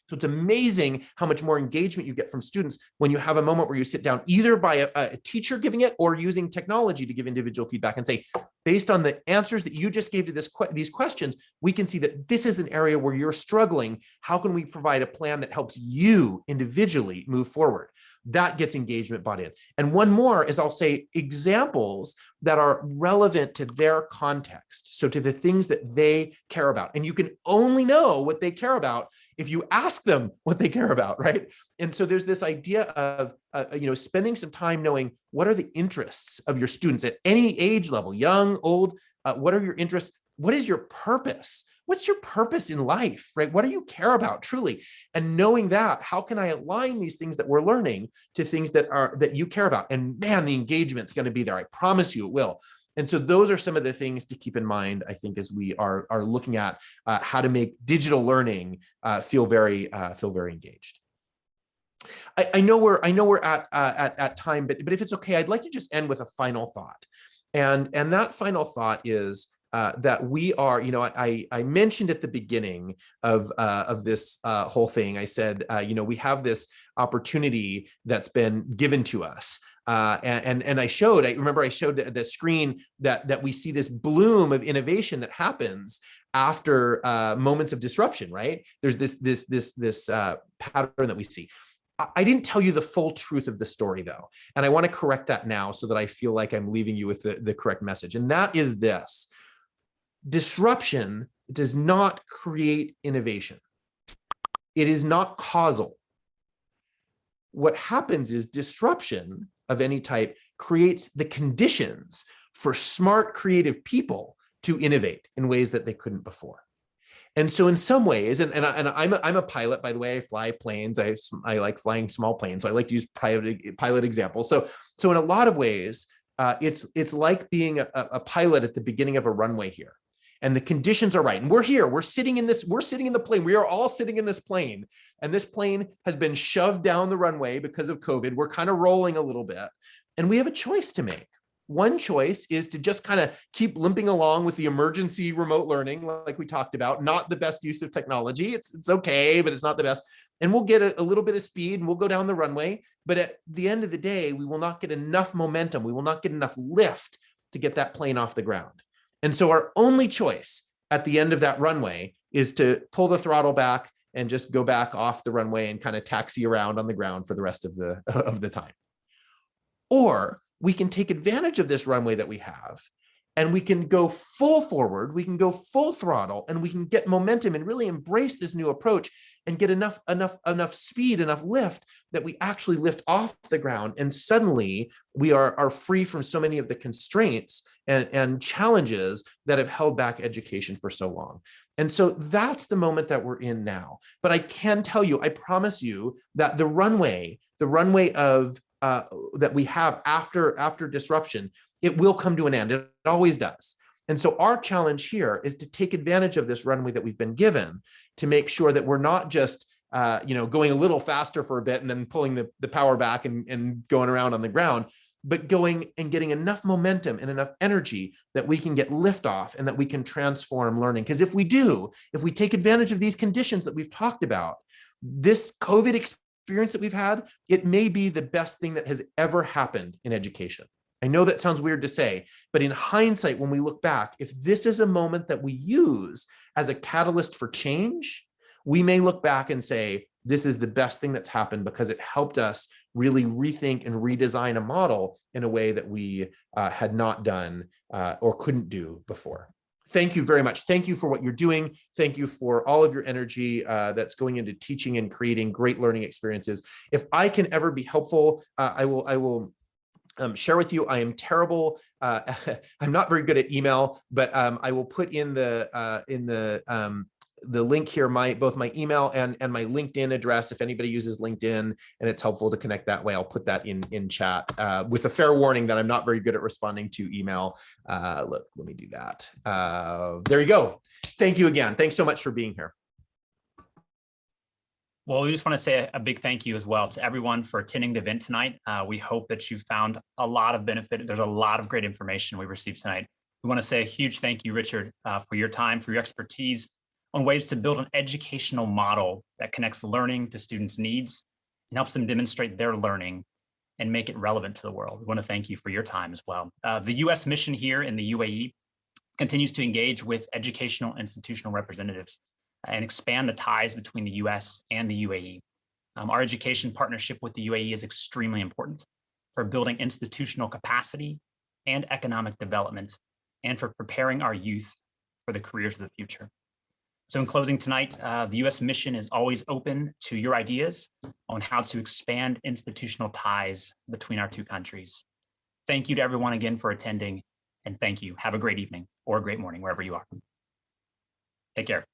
So it's amazing how much more engagement you get from students when you have a moment where you sit down either by a teacher giving it or using technology to give individual feedback and say, based on the answers that you just gave to these questions, we can see that this is an area where you're struggling. How can we provide a plan that helps you individually move forward? That gets engagement bought in. And one more is I'll say examples that are relevant to their context. So to the things that they care about. And you can only know what they care about if you ask them what they care about, right? And so there's this idea of spending some time knowing what are the interests of your students at any age level, young, old, what are your interests? What is your purpose? what's your purpose in life, right? What do you care about truly? And knowing that, how can I align these things that we're learning to things that you care about? And man, the engagement's going to be there. I promise you it will. And so those are some of the things to keep in mind, I think, as we are looking at how to make digital learning feel very engaged. I know we're at time, but if it's okay, I'd like to just end with a final thought, and that final thought is that we are, I mentioned at the beginning of this whole thing, I said, we have this opportunity that's been given to us. And I remember I showed the screen that we see this bloom of innovation that happens after moments of disruption, right? There's this pattern that we see. I didn't tell you the full truth of the story, though. And I want to correct that now so that I feel like I'm leaving you with the correct message. And that is this: disruption does not create innovation. It is not causal. What happens is disruption of any type creates the conditions for smart, creative people to innovate in ways that they couldn't before. And so in some ways, and I'm a pilot, by the way. I fly planes. I like flying small planes. So I like to use pilot examples. So in a lot of ways, it's like being a pilot at the beginning of a runway here. And the conditions are right. And we're here, we're sitting in the plane. We are all sitting in this plane. And this plane has been shoved down the runway because of COVID. We're kind of rolling a little bit. And we have a choice to make. One choice is to just kind of keep limping along with the emergency remote learning, like we talked about. Not the best use of technology. It's okay, but it's not the best. And we'll get a little bit of speed and we'll go down the runway. But at the end of the day, we will not get enough momentum. We will not get enough lift to get that plane off the ground. And so our only choice at the end of that runway is to pull the throttle back and just go back off the runway and kind of taxi around on the ground for the rest of the time. Or we can take advantage of this runway that we have, and we can go full forward, we can go full throttle, and we can get momentum and really embrace this new approach and get enough speed, enough lift that we actually lift off the ground. And suddenly we are free from so many of the constraints and challenges that have held back education for so long. And so that's the moment that we're in now. But I can tell you, I promise you that the runway of that we have after disruption, it will come to an end. It always does. And so our challenge here is to take advantage of this runway that we've been given to make sure that we're not just going a little faster for a bit and then pulling the power back and going around on the ground, but going and getting enough momentum and enough energy that we can get liftoff and that we can transform learning. Because if we take advantage of these conditions that we've talked about, this COVID experience that we've had, it may be the best thing that has ever happened in education. I know that sounds weird to say, but in hindsight, when we look back, if this is a moment that we use as a catalyst for change, we may look back and say, this is the best thing that's happened because it helped us really rethink and redesign a model in a way that we had not done or couldn't do before. Thank you very much. Thank you for what you're doing. Thank you for all of your energy that's going into teaching and creating great learning experiences. If I can ever be helpful, I will share with you. I am terrible. I'm not very good at email, but I will put in the link here, both my email and my LinkedIn address. If anybody uses LinkedIn and it's helpful to connect that way, I'll put that in chat with a fair warning that I'm not very good at responding to email. Let me do that. There you go. Thank you again. Thanks so much for being here. Well, we just want to say a big thank you as well to everyone for attending the event tonight. We hope that you found a lot of benefit. There's a lot of great information we received tonight. We want to say a huge thank you, Richard, for your time, for your expertise on ways to build an educational model that connects learning to students' needs and helps them demonstrate their learning and make it relevant to the world. We want to thank you for your time as well. The U.S. mission here in the UAE continues to engage with educational institutional representatives and expand the ties between the US and the UAE. Our education partnership with the UAE is extremely important for building institutional capacity and economic development, and for preparing our youth for the careers of the future. So in closing tonight, the US mission is always open to your ideas on how to expand institutional ties between our two countries. Thank you to everyone again for attending, and thank you. Have a great evening or a great morning, wherever you are. Take care.